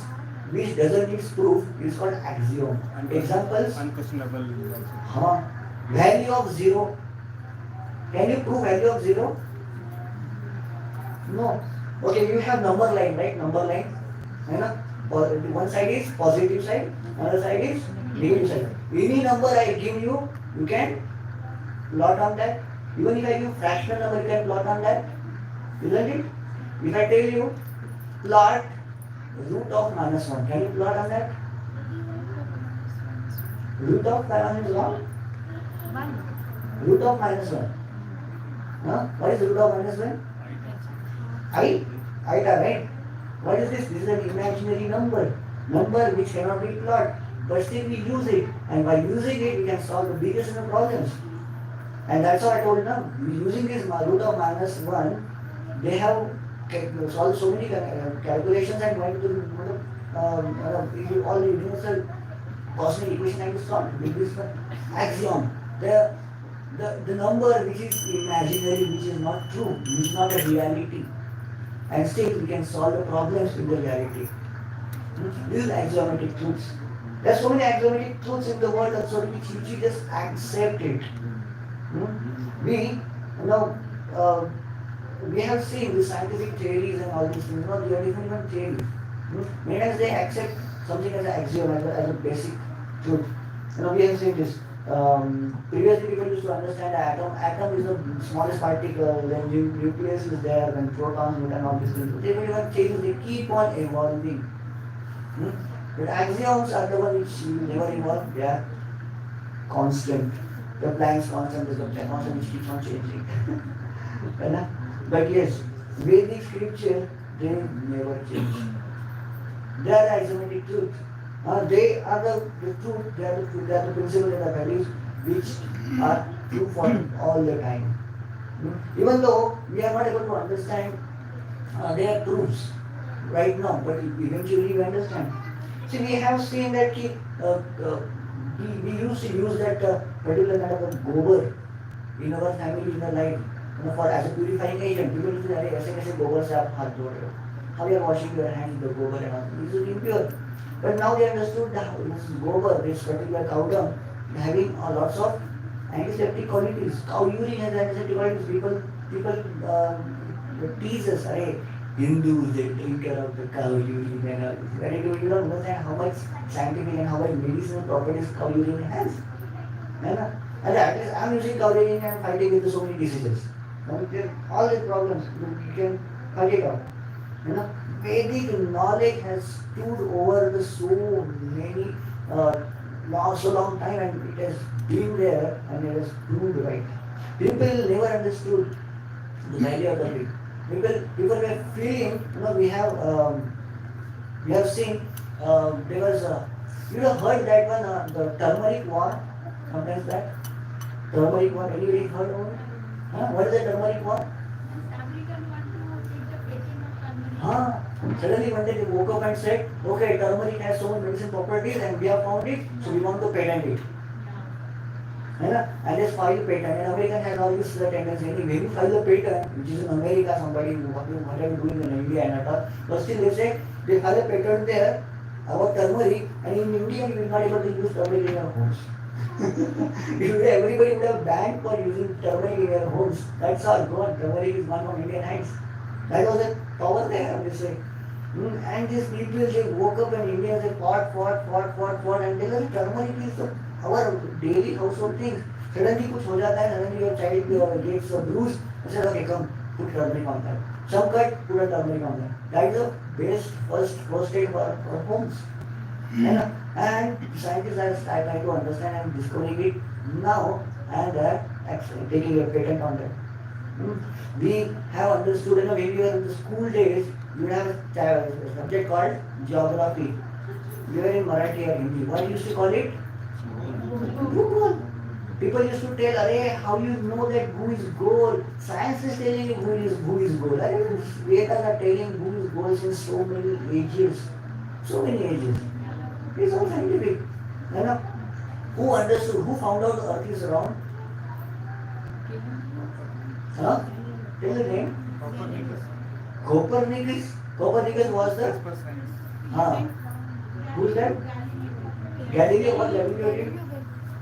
which doesn't need proof is called axiom. Examples. Unquestionable. Value of 0. Can you prove value of 0? No. Okay, you have number line, right? Number line. One side is positive side, another side is negative side. Any number I give you, you can plot on that. Even if I give fractional number, you can plot on that. Isn't it? If I tell you, plot root of -1, can you plot on that? Root of -1 is what? Root of -1. What is root of -1? Iota, right? What is this? This is an imaginary number. Number which cannot be plotted. But still we use it. And by using it, we can solve the biggest of the problems. And that's what I told now. Using this root of -1, they have solved so many calculations and went to all the universal cosmic equation and solved. With this axiom. The number which is imaginary, which is not true, which is not a reality. And still we can solve the problems in the reality. This is axiomatic truths. There are so many axiomatic truths in the world also which we just accept it. We have seen the scientific theories and all these things. They are different theories. Many times they accept something as an axiom, as a basic truth. We have seen this. Previously people used to understand atom. Atom is the smallest particle, then nucleus is there, then protons, and all these things. They will not change, they keep on evolving. But axioms are the ones which never evolve, they are constant. The Planck's constant is the constant which keeps on changing. But yes, Vedic scripture, they never change. They are the axiomatic truth. They are the truth, they are the principles and the values which are true for all the time. Even though we are not able to understand their proofs right now, but eventually we understand. See, we have seen that we used to use that particular kind of a gobar in our family, in our life, for as a purifying agent. People used to say, "ऐसे gobar से आप हाथ धो रहे हो? How you are washing your hands with the gobar and all? This is impure." But now they understood that this gobar, this particular cow dung, having lots of antiseptic qualities. Cow urine has antiseptic qualities. People tease us, Hindus, they drink care of the cow urine and all this. When you don't understand how much scientific and how much medicinal properties cow urine has. And at least I'm using cow urine and fighting with so many diseases. All these problems, you can fight it out. Vedic knowledge has stood over the so long time, and it has been there and it has proved right. People never understood the value of the thing. People were feeling, we have seen, there was you have heard that one, the turmeric war, sometimes that turmeric war. Anybody heard of it? What is the turmeric war? Suddenly one day they woke up and said, okay, turmeric has so many medicine properties and we have found it, so we want to patent it. है ना, and just file a patent. And American has always the tendency, when you file a patent, which is in America, somebody whatever doing in India and all, but still they say they file a patent there about turmeric, and in India you will not able to use turmeric in your homes. Everybody would have banned for using turmeric in your homes. That's all. God, turmeric is one from Indian hands. That was a power there, obviously. And these people, they woke up in India, they fought, and they were turmeric is our daily household things. Suddenly कुछ हो जाता है, suddenly your child gets a bruise, I said, okay, come, put turmeric on that. Some cut, put a turmeric on that. That is the best first aid for our homes. And scientists are trying to understand and discovering it now, and actually taking a patent on that. We have understood, when we were in the school days, you have a subject called geography. We were in Marathi or Hindi. What used to call it? Bhugol. People used to tell, "Arey, how you know that who is gold?" Science is telling you who is gold. Vedas are telling who is gold since so many ages. So many ages. It's all scientific. You know? Who understood? Who found out the earth is round? Huh? Tell the name. Copernicus. Copernicus was the. Who's that? Galileo. What Galileo did?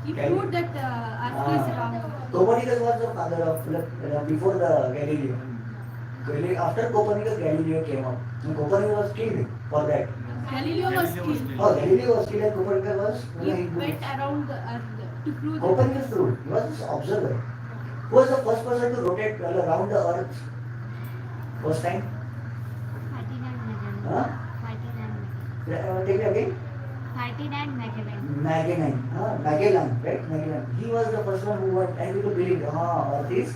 He proved that Earth is round. Copernicus was the father of before the Galileo. After Copernicus, Galileo came up. And Copernicus was killed for that. Galileo was killed. Oh, Galileo was killed and Copernicus was. He went around the Earth to prove that. Copernicus proved. He was an observer. Who was the first person to rotate around the Earth? First time? Huh? Take me again. Magellan, right? Magellan. He was the first one who went, and people believed, Earth is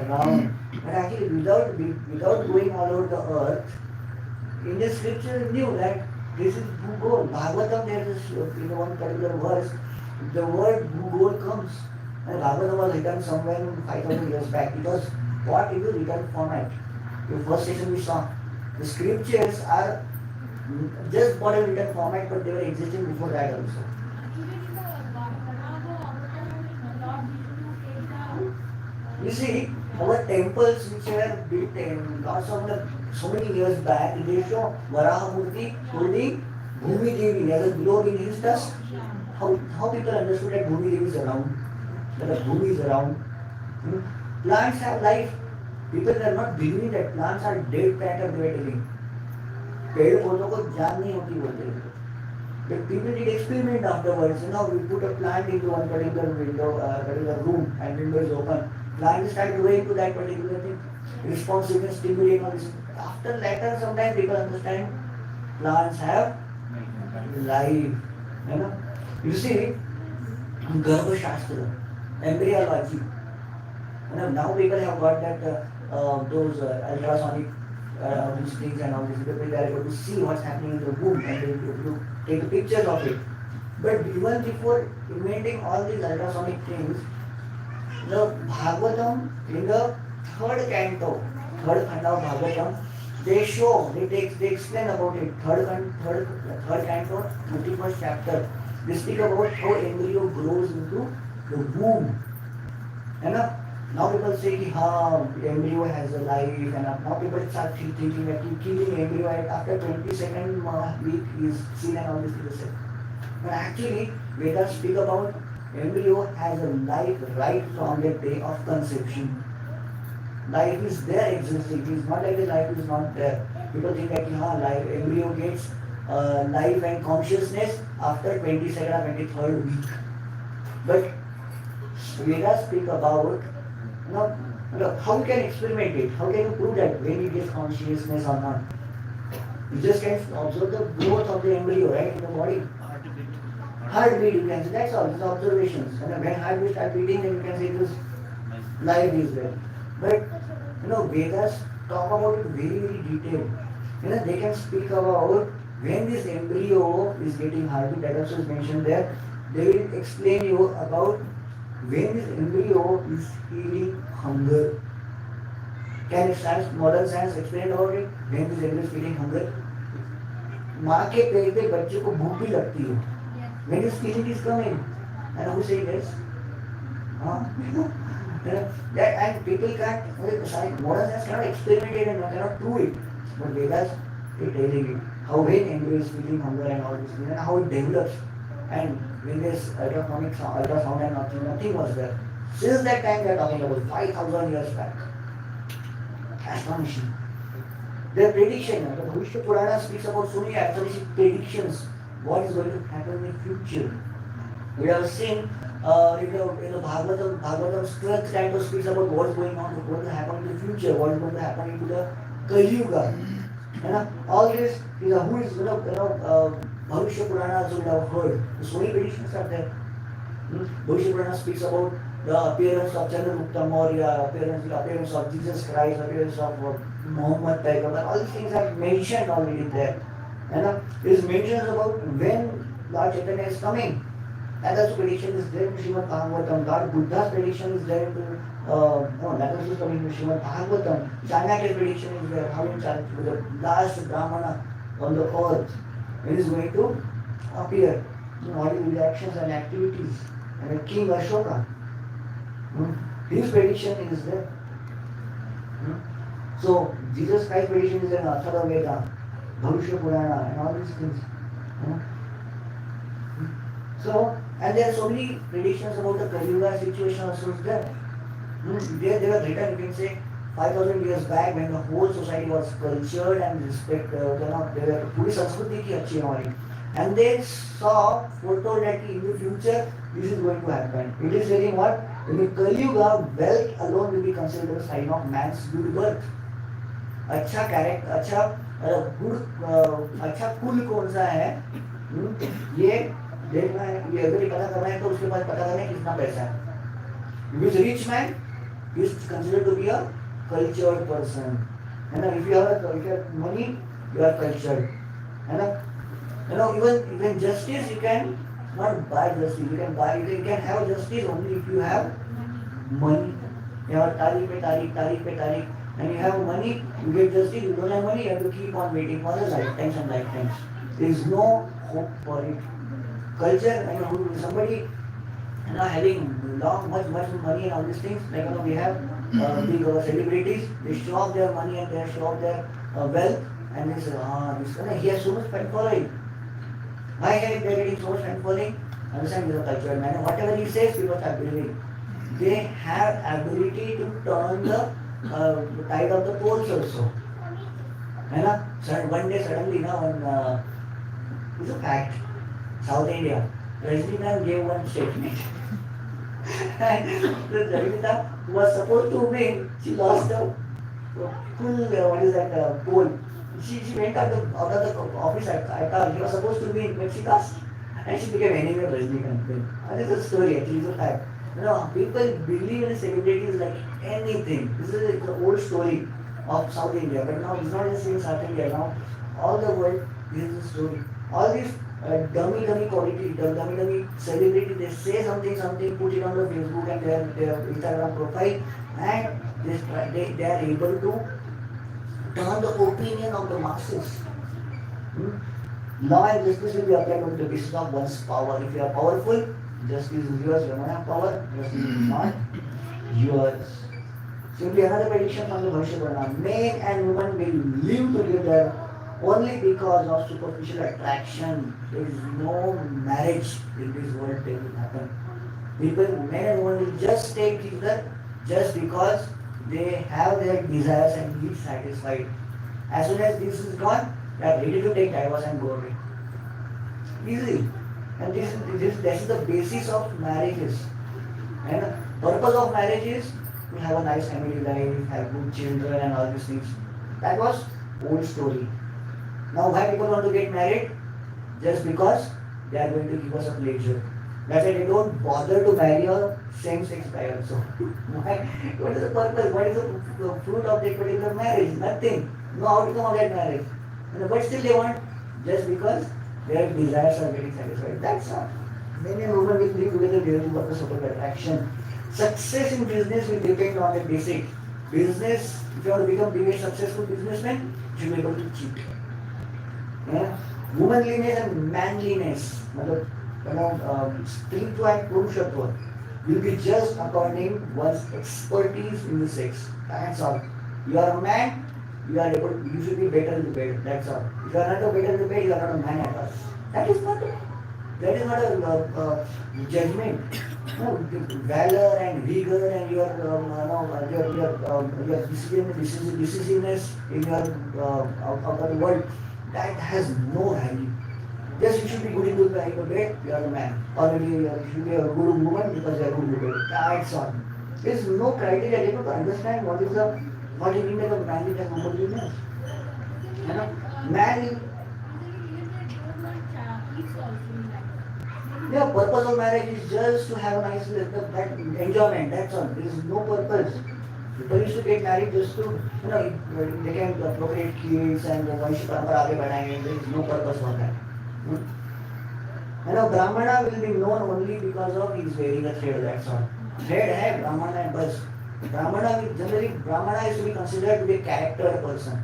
round. But actually, without going all over the Earth, in the scripture knew that this is Bhugol. Bhagavatam, there is in one particular verse, the word Bhugol comes. And Bhagavatam was written somewhere 5,000 years back. It was what in the written format. The first session we saw. The scriptures are just what a written format, but they were existing before that also. You see, our temples which were built in lots of so many years back, they show Varaha Murti holding Bhumi Devi as a globe in his dust. How people understood that Bhumi Devi is around, that the Bhumi is around. Plants have life. People are not believing that plants are dead matter, they were telling. पेड़ पौधों को जान नहीं होती बोलते हैं. But people did experiment afterwards. We put a plant into one particular window, particular room, and window is open. Plant start growing to that particular thing. Responsiveness, stimulating all this. After later, sometimes people understand plants have life. You see, Garbha Shastra, embryology. Now people have got that those ultrasonic these things and all this. They are able to see what's happening in the womb and they will take pictures of it. But even before inventing all these ultrasonic things, the Bhagavatam in the third canto, third khanda of Bhagavatam, they explain about it. Third canto, 31st chapter. They speak about how embryo grows into the womb. Now people say that embryo has a life, and now people start thinking that killing embryo after 22nd week is seen and all this things. But actually, Vedas speak about embryo has a life right from the day of conception. Life is there existing. It is not like the life is not there. People think that embryo gets life and consciousness after 22nd or 23rd week. But Vedas speak about how you can experiment it, how can you prove that when it gets consciousness or not. You just can observe the growth of the embryo, right, in the body. Heartbeat, you can say, that's all, it's observations. And when heartbeat starts beating, then you can say this life is there. But, Vedas talk about it very, very detailed. They can speak about when this embryo is getting heartbeat, that also is mentioned there. They will explain you about when this embryo is feeling hunger. Can modern science explain about it? When this embryo is feeling hunger? माँ के पेट पे बच्चे को भूख भी लगती है. When this feeling is coming, and who say this? That and people can't, modern science cannot experiment it and cannot prove it. But Vedas, it telling it. How when embryo is feeling hunger and all this thing, and how it develops. And when this ultrasound and nothing was there. Since that time they are talking about 5,000 years back. Astonishing. Their prediction, the Bhavishya Purana speaks about so many astonishing predictions. What is going to happen in the future? We have seen Bhagavatam 12th canto speaks about what is going on, what will happen in the future, what is going to happen into the Kali Yuga. All this, who is, Bhavishya Purana, so we have heard. So many predictions are there. Bhavishya Purana speaks about the appearance of Chandragupta Maurya, appearance of Jesus Christ, appearance of Muhammad Paigambar. All these things are mentioned already there. It is mentioned about when Lord Chaitanya is coming. And also prediction is there in Srimad Bhagavatam. Lord Buddha's prediction is there in that is coming in Srimad Bhagavatam. Chanakya's prediction is there. How in the last Brahmana on the earth, when is going to appear. What will be the actions and activities. And the King Ashoka. His prediction is there. So Jesus Christ's prediction is there in Atharva Veda, Bhavishya Purana, and all these things. So, and there are so many predictions about the Kali Yuga situation also there. They were written, you can say, 5,000 years back when the whole society was cultured and respect, they were puri sanskriti ki achhi hamari. And they saw, foretold that in the future, this is going to happen. It is saying what? In the Kali Yuga, wealth alone will be considered a sign of man's good birth. अच्छा character, अच्छा कुल कौन सा है, ये देखना है, ये अगर ये पता करना है तो उसके बाद पता करना है कितना पैसा है. If is rich man, he is considered to be a cultured person. And if you have money, you are cultured. And even justice, you can not buy justice. You can have justice only if you have money. You have तारीख, and you have money, you get justice. You don't have money, you have to keep on waiting for the lifetimes and lifetimes. There is no hope for it. Culture, somebody having much money and all these things, we have big celebrities, they show off their money and they show off their wealth, and they say, he has so much fan following. Why are they getting so much fan following? Understand, this is a cultural man. Whatever he says, people start believing. They have ability to turn the tide of the poles also. One day suddenly, it's a fact. South India, Rajnikant gave one statement. And the Rajnikant was supposed to win, she lost the pole. She went out of the office at all. She was supposed to win, but she lost. And she became enemy of Rajnikant. And this is a story, actually, it's a fact. People believe in celebrities like anything. This is the old story of South India, but now it's not just in South India. Now all the world is the story. All these dummy quality, dummy celebrity, they say something, put it on the Facebook and their Instagram profile, and they are able to turn the opinion of the masses. Law and justice will be applied on the basis of one's power. If you are powerful, justice is yours. You don't have power, justice is not yours. Simply another prediction from the Bhavishya Purana. Man and woman will live together only because of superficial attraction. There is no marriage in this world that will happen. Men and women will just stay together just because they have their desires and needs satisfied. As soon as this is gone, they are ready to take divorce and go away. Easily. And this is the basis of marriages. And the purpose of marriage is to have a nice family life, have good children and all these things. That was old story. Now why people want to get married? Just because they are going to give us a pleasure. That's why they don't bother to marry a same-sex guy also. Why? What is the purpose? What is the fruit of that particular marriage? Nothing. No outcome of that marriage. But still they want, just because their desires are getting satisfied. That's all. Men and women will live together during the purpose of attraction. Success in business will depend on the basic. Business, if you want to become a successful businessman, you should be able to cheat. Womanliness and manliness, स्त्रीत्व and पुरुषत्व, will be judged according one's expertise in the sex. That's all. You are a man, you should be better in the bed. That's all. If you are not a better in the bed, you are not a man at all. That is not a judgment. No, valor and vigor and your your decisiveness in your of the world, that has no value. Yes, you should be good in the bed, you are a man. Or maybe you should be a good woman because you are good in the bed. That's all. There is no criteria able to understand what you mean by the manly and womanliness. You know, man, the purpose of marriage is just to have a nice that enjoyment. That's all. There is no purpose. People used to get married just to, they can procreate kids and वंश परंपरा आगे बढ़ाएंगे. There is no purpose for that. Brahmana will be known only because of his wearing a thread. That's all. Thread है Brahmana है बस. Brahmana is to be considered to be a character person.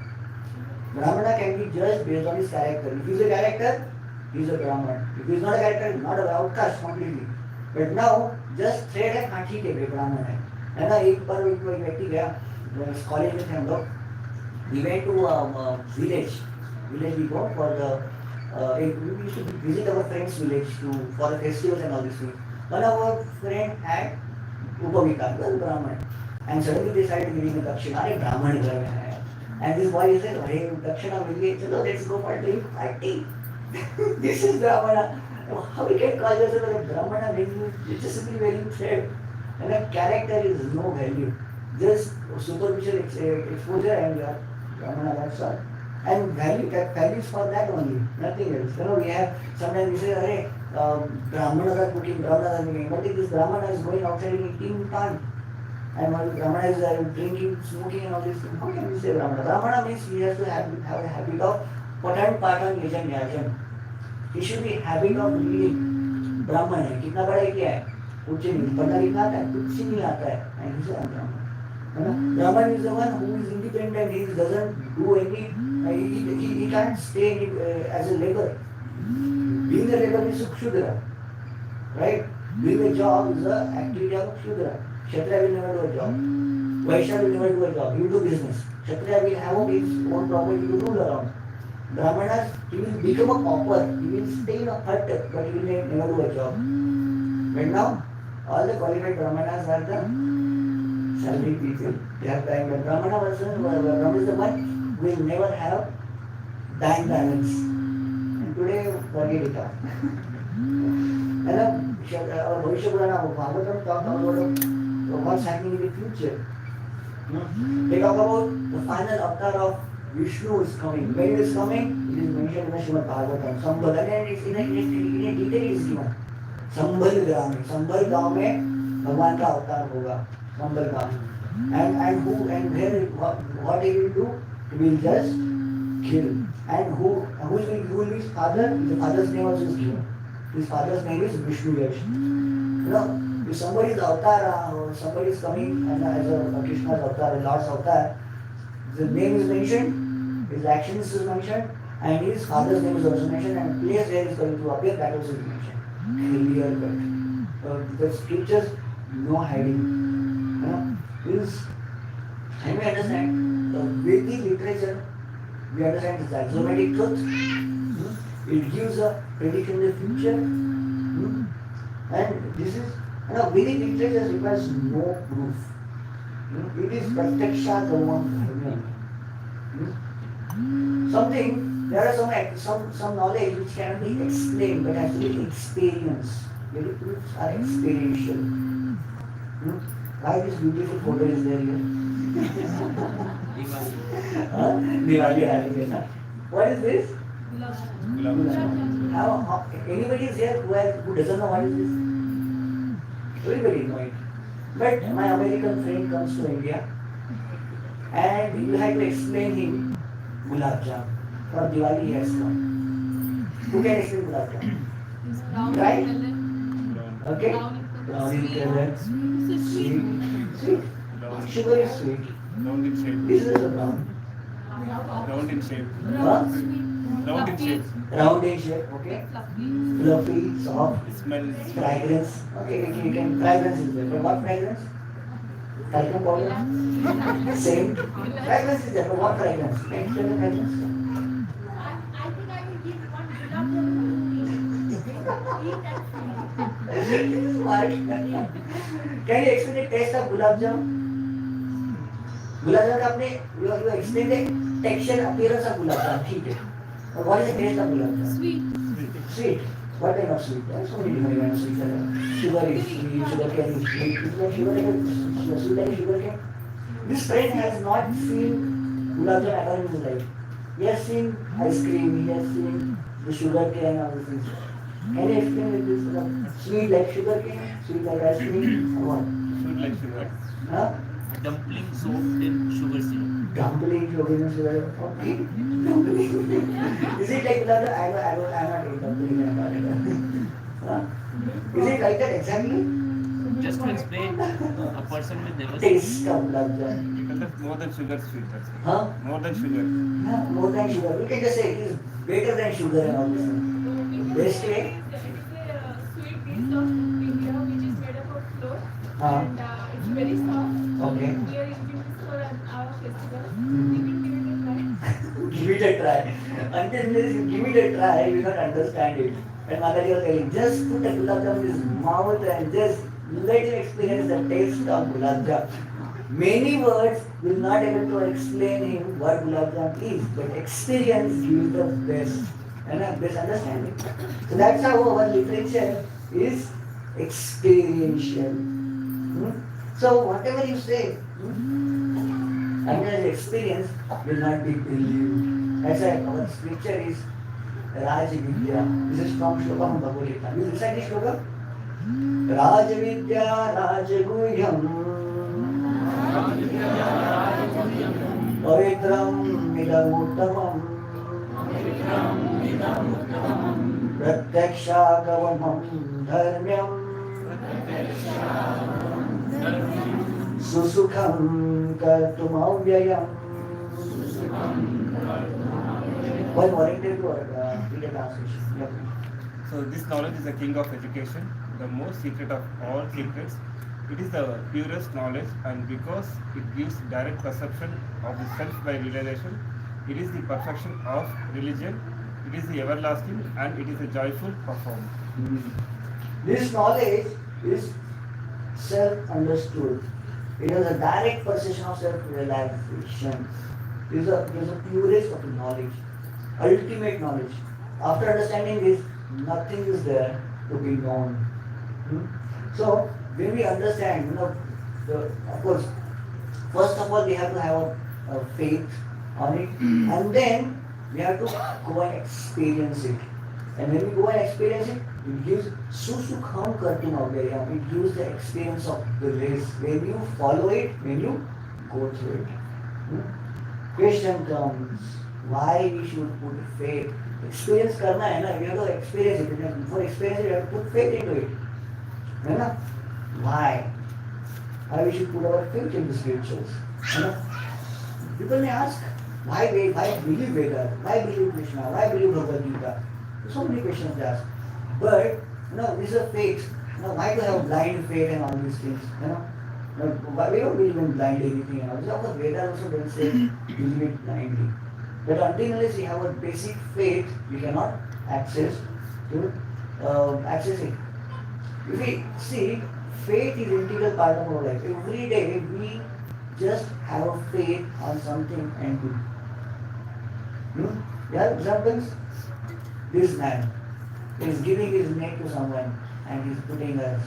Brahmana can be judged based on his character. If he is a character, he is a Brahman. If he is not a character, he is not an outcast completely. But now just thread है हाँ ठीक है Brahman है. है ना एक बार एक व्यक्ति गया कॉलेज में थे हम लोग. We went to a village we go for the we used to visit our friend's village for the festivals and all these things. One of our friend had Upavika, was Brahman, and suddenly they started giving a dakshina. अरे ब्राह्मण घर में है. And this boy said, अरे दक्षिणा मिल गई, चलो let's go for drink party. This is Brahmana. How we can call yourself a Brahmana when you just simply wearing thread? And a character is no value. Just superficial exposure and you are Brahmana, that's all. And values for that only, nothing else. We have, sometimes we say, Brahmanas are cooking, Brahmanas are making. But if this Brahmana is going outside and eating pan, and while Brahmana is drinking, smoking and all this, how can we say Brahmana? Brahmana means he has to have a habit of patan, patan, yajan, yajan. He should be habit of reading. Brahman है, कितना बड़ा है क्या है? कुछ नहीं, पढ़ना लिखना आता है, कुछ नहीं आता है. And he said, Brahman. Brahman is the one who is independent. He doesn't do any. He can't stay as a labor. Being a labor is Shudra, right? Doing a job is an activity of Shudra. Kshatriya will never do a job. Vaishya will never do a job. He will do business. Kshatriya will have his own property to rule around. Brahmanas, he will become a pauper. He will stay in a hut, but he will never do a job. But now, all the qualified Brahmanas are the salary people. They have time. But Brahmana is the one who will never have bank balance. And today, forget it all. Our Bhavishya Purana, Bhagavatam talk about what's happening in the future. They talk about the final avatar of Vishnu is coming. When it is coming, it is mentioned in the Srimad Bhagavatam. Sambhal, and it's in a detail it is given. Sambhal गांव में भगवान का अवतार होगा. Sambhal गांव. And who and where what he will do? He will just kill. And who will be his father? The father's name also is given. His father's name is Vishnu Yash. If somebody is avatar or somebody is coming as a Krishna's avatar, a Lord's avatar, the name is mentioned, his actions is mentioned, and his father's name is also mentioned, and place where he is going to appear, that also is mentioned. Clear cut. The scriptures, no hiding. And we understand the Vedic literature, we understand the axiomatic truth. It gives a prediction in the future. And this is, Vedic literature requires no proof. It is prataksha dharma. Something, there are some knowledge which cannot be explained but has to be experienced. Vedic proofs are experiential. Why this beautiful photo is there here? Diwali holiday. What is this? Anybody is here who doesn't know what is this? Everybody knows it. But my American friend comes to India and you have to explain him Gulab Jam. For Diwali he has come. Who can explain Gulab Jam? Right? Okay? Brown in color. Sweet. Sugar is sweet. Round in shape. This is a brown. Round in shape. Huh? Round in shape. round in shape, okay? Fluffy, soft, It smells. fragrance. Okay, you can fragrance is there. But what fragrance? Talcum powder? Same. Fragrance is there, but what fragrance? Can you explain the fragrance? I think I will give one gulab jamun to eat and feel. Smart. Can you explain the taste of gulab jamun? Gulab jamun आपने you explain the texture appearance of gulab jamun, ठीक है. But what is the taste of gulab jamun? Sweet. Sweet. What kind of sweet? There are so many different kinds of sweets. Sugar is sweet, sugar cane is sweet. Is like sugar cane, sweet like sugar cane. This friend has not seen gulab jamun at all in his life. He has seen ice cream, he has seen the sugar cane and all these things. Can you explain it this sweet like sugar cane, sweet like ice cream, or what? Sweet like sugar. Huh? Dumpling soaked in sugar syrup. Dumpling, sugar, okay. Dumpling. Is it like that? I'm not eating dumpling. Huh? Is it like that exactly? Just to explain, a person with never Taste of gulab jamun. Because that's more than sugar sweet. That's it. Huh? More than sugar. Yeah, more than sugar. We can just say it is better than sugar and all this thing. Best way? It is a sweet dish of India which is made up of flour and it's very soft. Okay. Here is used for our festival. We can give it a try. Give it a try. Until this, give it a try, you will not understand it. And Mataji was telling, just put a gulab jamun in his mouth and just let him experience the taste of gulab jamun. Many words will not able to explain him what gulab jamun is, but experience gives the best and a best understanding. So that's how our literature is experiential. So whatever you say, unless experience will not be believed. That's why our scripture is Raj Vidya. This is from Shloka from Bhagavad Gita. You recite this Shloka? Raj Vidya Raj Guhyam Pavitram Midamuttamam Pratyakshagavanam Dharmyam Susukham Kartumavyayam. One more interview or read a translation. Yep. So this knowledge is the king of education, the most secret of all secrets. It is the purest knowledge, and because it gives direct perception of the self by realization, it is the perfection of religion, it is the everlasting, and it is a joyful performance. This knowledge is self-understood. It is a direct perception of self-realization. It is the purest of knowledge, ultimate knowledge. After understanding this, nothing is there to be known. So, when we understand, of course, first of all, we have to have a faith on it, and then we have to go and experience it. And when we go and experience it, it gives susukham kartum avyayam. It gives the experience of bliss. When you follow it, when you go through it. Question comes, why we should put faith? Experience karna hai na, we have to experience it. And for experience it, we have to put faith into it. Hai na? Why? Why we should put our faith in the scriptures? Hai na? People may ask, why believe Veda? Why believe Krishna? Why believe Bhagavad Gita? So many questions they ask. But, this is a faith. Why to have blind faith and all these things? We don't believe in blind anything. Of course, Veda also doesn't say believe it blindly. But until unless we have a basic faith, we cannot access it. If we see, faith is an integral part of our life. Every day we just have a faith on something and do. Yeah, examples. This man is giving his neck to someone and he's putting a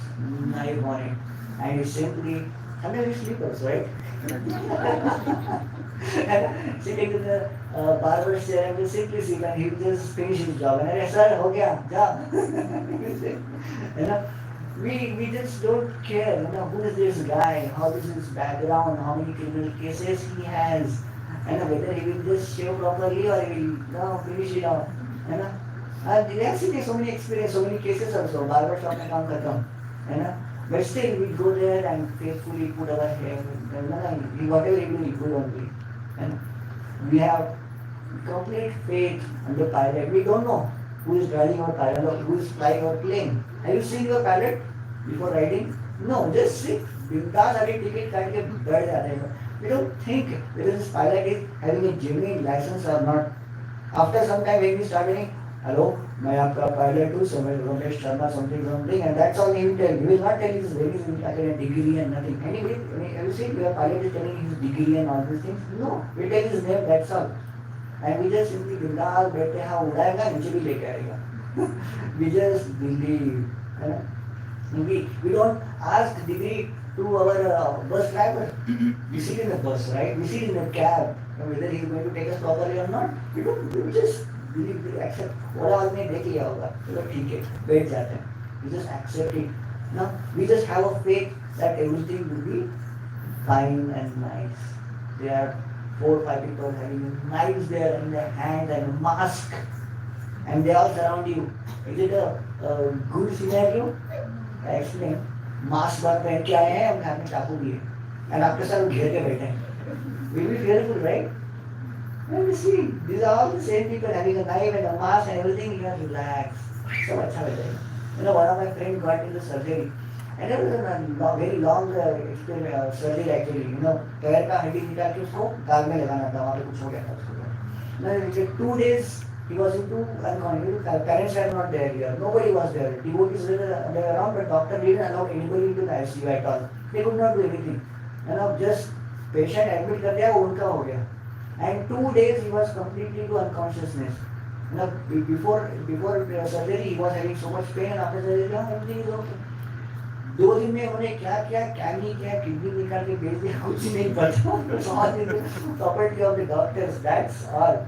knife on it and he's simply, sometimes he sleepers, right? And sitting in the barber's chair and will simply sit and he will just finish his job and I say, sir, ho gaya, job. We just don't care, who is this guy, how is his background, how many criminal cases he has, and whether he will just shave properly or he will finish it off. And we have seen so many experiences, so many cases also, barber shop mein kaam khatam. But still we go there and faithfully put our hair, whatever he do, he good only. And we have complete faith on the pilot. We don't know who is driving our pilot or who is flying our plane. Have you seen your pilot before riding? No, just sit. बिंदास अभी ticket काट के बैठ जाते हैं. We don't think whether this pilot is having a genuine license or not. After some time when we start saying, hello, मैं आपका pilot हूँ, so मैं Ramesh Sharma something, and that's all he will tell. He will not tell his very a degree and nothing. Anybody, have you seen your pilot is telling his degree and all these things? No, we tell his name, that's all. And we just simply बिंदास बैठते हैं, हाँ उड़ाएगा नीचे भी लेके आएगा. We just believe, है ना? We don't ask degree to our bus driver. We sit in the bus, right? We sit in the cab. Whether he is going to take us properly or not, we don't. We just believe, we accept. ओला आदमी देख लिया होगा, चलो ठीक है, बैठ जाते हैं. We just accept it. No, we just have a faith that everything will be fine and nice. There are 4 or 5 people having knives there in their hand and a mask, and they all surround you. Is it a good scenario? I explain. Mask बार पहन के आए हैं, हम हाथ में चाकू भी है, and आपके साथ घेर के बैठे हैं. Will be fearful, right? And you see, these are all the same people having a knife and a mask and everything. You can relax. सब अच्छा हो जाएगा. You know, one of my friends got into surgery, and it was a very long surgery actually. You know, पैर का हड्डी निकाल के उसको दाग में लगाना था, वहाँ पे कुछ हो गया था उसको. Now, 2 days he was into unconscious. Parents were not there here. Nobody was there. Devotees were around, but doctor didn't allow anybody into the ICU at all. They could not do anything. You know, just patient admit कर दिया, उनका हो गया. And 2 days he was completely to unconsciousness. You know, before the surgery he was having so much pain, and after surgery everything is okay. 2 दिन में उन्हें क्या नहीं किया, किडनी निकाल के भेज दिया, कुछ नहीं पता. All the property of the doctors. That's all.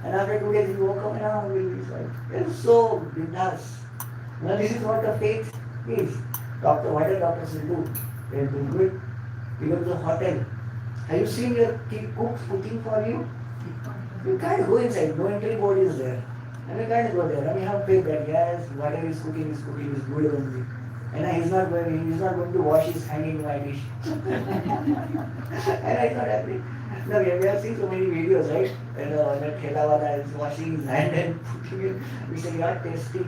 And after 2 days he woke up and now he will be fine. It's so bindas. You know, this is what the faith is. Doctor, what the doctors will do? They will do it. You go to the hotel. Have you seen your cooks cooking for you? You can't go inside. No entry board is there. And you can't go there. And you have faith that yes, whatever is cooking is good only. And he's not going to wash his hand in my dish. And I thought happy. No, we have seen so many videos, right? And that Khelawala is washing his hand and putting it. We say, not tasty.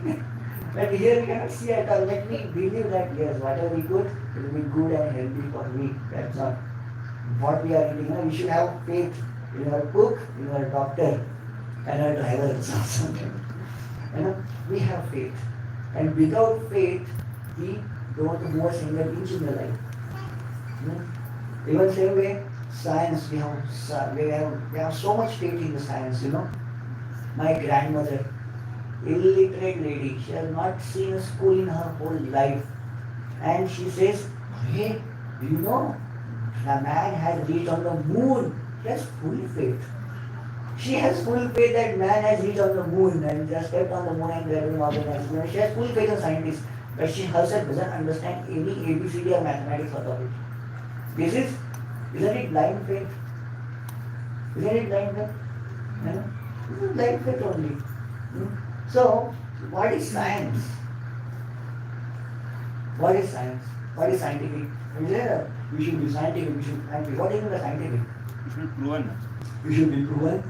But here we cannot see at all. Let me believe that yes, whatever we cook, it will be good and healthy for me. That's all. What we are eating, we should have faith in our cook, in our doctor, and our driver also. We have faith. And without faith, we don't move a single inch in the life. Even same way, science, we have so much faith in the science, you know. My grandmother, illiterate lady, she has not seen a school in her whole life. And she says, hey, do you know, the man has reached on the moon. She has full faith. She has full faith that man has reached on the moon and just stepped on the moon and there will be She has full faith in scientists, but she herself doesn't understand any ABCD or mathematics of it. Isn't it blind faith? Isn't it blind faith? Yeah? This is blind faith only. So, what is science? What is science? What is scientific? We should be scientific, we should be scientific. What is the scientific? It should be proven. We should be proven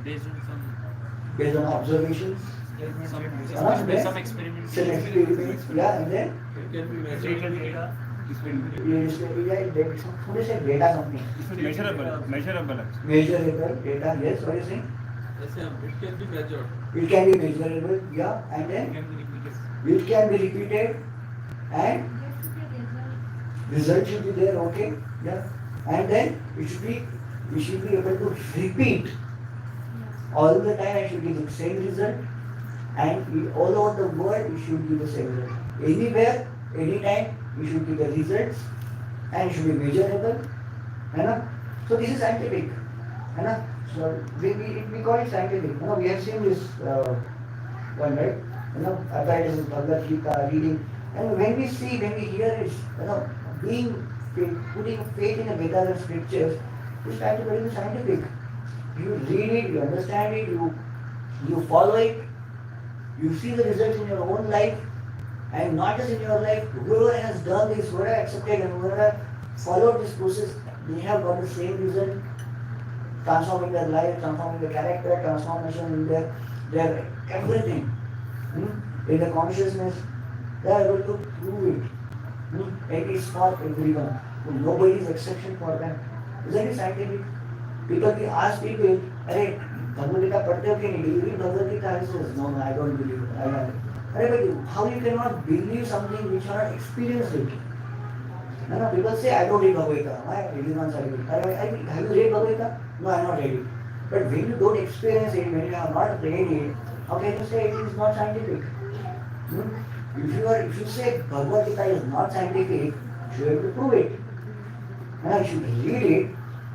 based on on observations. some experiments. Some experiments. Yeah, and then? It can be Theoretical measured. data. Somebody said data something. Measurable. Measurable data, yes, what is it? Yes, it can be measured. It can be measurable, yeah, and It then can be repeated. it can be repeated and result should be there, okay, yeah, and then we should be able to repeat all the time. I should give the same result, and all over the world we should give the same result. Anywhere, anytime, we should give the results, and it should be measurable, you know. So this is scientific, you know. So we call it scientific. You know, we have seen this one, right? You know, apparatus is Bhagavad Gita, reading, and when we hear it, you know, putting faith in the Vedas and scriptures, it's trying to bring the scientific. You read it, you understand it, you follow it, you see the results in your own life, and not just in your life. Whoever has done this, whoever accepted and whoever followed this process, they have got the same result. transforming their life, transforming their character, transformation in their everything. In the consciousness, they are able to prove it. It is for everyone. Nobody is exception for them. Isn't it scientific? People, we ask people, अरे भगवद गीता पढ़ते हो कि नहीं? Do you read Bhagavad Gita? He says, no, I don't believe it. I don't. अरे but how you cannot believe something which you have not experienced it? No, people say, I don't read Bhagavad Gita. Why? It is not scientific. Have you read Bhagavad Gita? No, I have not read it. But when you don't experience it, when you have not read it, how can you say it is not scientific? If you say Bhagavad Gita is not scientific, you have to prove it. You should read it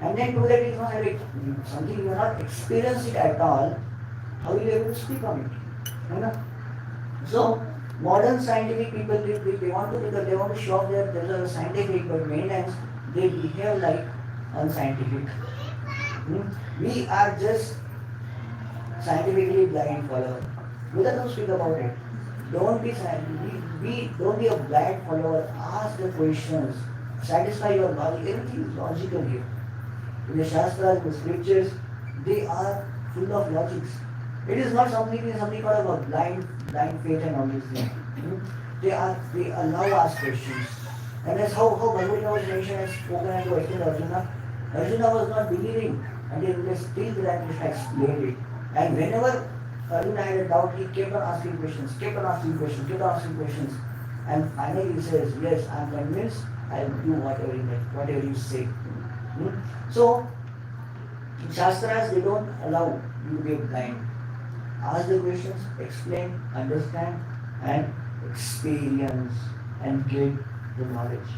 and then prove that it is not scientific. Something you have not experienced it at all, how will you be able to speak on it? So, modern scientific people, they want to, because they want to show off that they are scientific, but many times they behave like unscientific. We are just scientifically blind follower. Buddha don't speak about it. Don't be scientific. Don't be a blind follower. Ask the questions. Satisfy your logic. Everything is logical here. In the Shastras, in the scriptures, they are full of logics. It is not something called a blind faith and all these things. They allow us questions. And that's how Bhagavad Gita was mentioned and spoken and to explain Arjuna. Arjuna was not believing until still Krishna explained it. And whenever Arjuna had a doubt, he kept on asking questions. And finally he says, yes, I am convinced, I will do whatever you say. So, in Shastras, they don't allow you to be blind. Ask the questions, explain, understand, and experience and get the knowledge.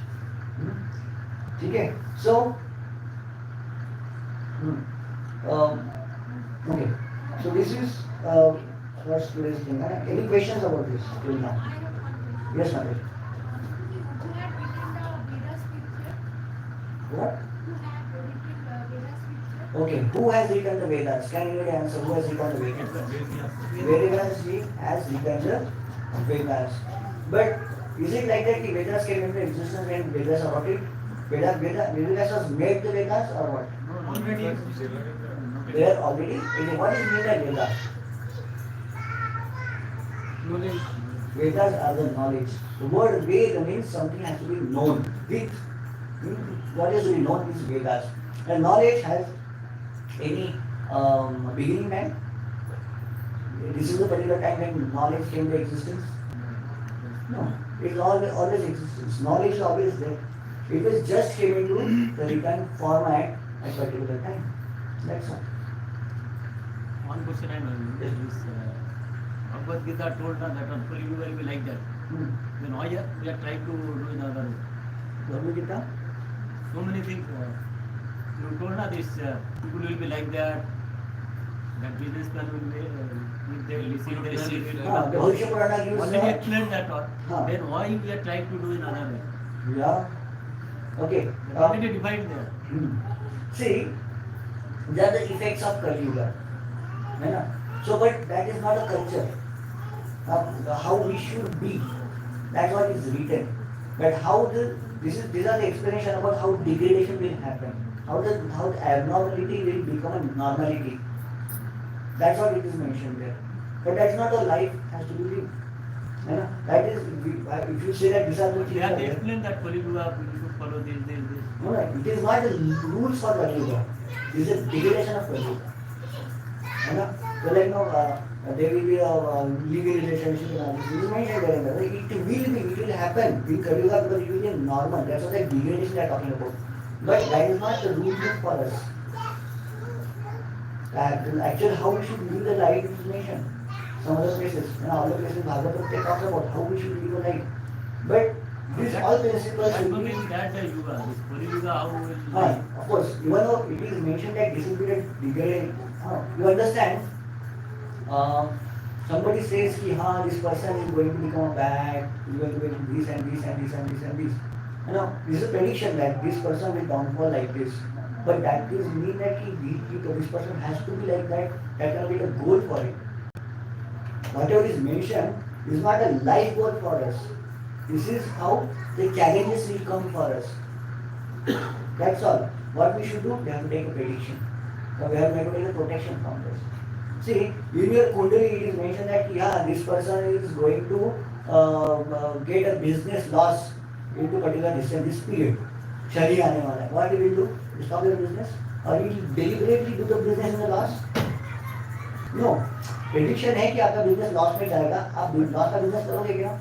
Okay, so okay, so this is what's today's thing. Any questions about this till now? Yes, Madam. Who had written the Veda scripture? What? Who had written the Veda scripture? Okay, who has written the Vedas? Can anybody answer? Who has written the Vedas? Vedas has written the Vedas. But is it like that the Vedas came into existence when Vedas are wrote it? Vedas was made the Vedas or what? Already. They are already. What is meant by Vedas? Knowledge. Vedas are the knowledge. The word Veda means something has to be known. With what is to be known is Vedas. And knowledge has any beginning time? This is the particular time when knowledge came to existence? No. It is always existence. Knowledge is always there. It was just came into the written format at a particular time. That's all. One question I know is Bhagavad Gita told us that only you will be like that. Then why we are trying to do in other way? Bhagavad Gita? So many things. You told us this people will be like that. That businessman will be if they listen they will The Bhavishya Purana gives already explained that all. Huh. Then why we are trying to do in another way? Yeah. Okay. Already defined there. See, they are the effects of Kali Yuga. So, but that is not a culture. How we should be. That's what is written. But how these are the explanation about how degradation will happen. How abnormality will become a normality. That's what it is mentioned there. But that's not how life has to be lived. That is, if you say that these are the things. They have explained that Kali Yuga you should follow this. No, it is not the rules for Kali Yuga. This is a degradation of Kali Yuga. So like there will be a legal relationship and all this. This is mentioned there. It will happen in Kali Yuga because it will be normal. That's what the degradation they are talking about. But that is not the rule book for us. Actually, how we should live the life is mentioned. Some other places, all the places, Bhagavatam, they talk about how we should live the life. But these all principles That should will be. mean that the Yuga, this Kali Yuga, how we will live. Of course, even though it is mentioned that this will be a degradation, you understand? Somebody says that this person is going to become bad, is going to be this and this and this and this and this. This is a prediction that this person will downfall like this. But that does mean that this person has to be like that. That cannot be a goal for it. Whatever is mentioned is not a life goal for us. This is how the challenges will come for us. That's all. What we should do, we have to take a prediction. So we have made a protection from this. See, in your Kundali it is mentioned that yeah, this person is going to get a business loss into particular this period. Shani आने वाला है. What he will do? Stop your business? Or he will deliberately do the business in the loss? No. Prediction है कि आपका business loss में जाएगा. आप loss का business करोगे क्या?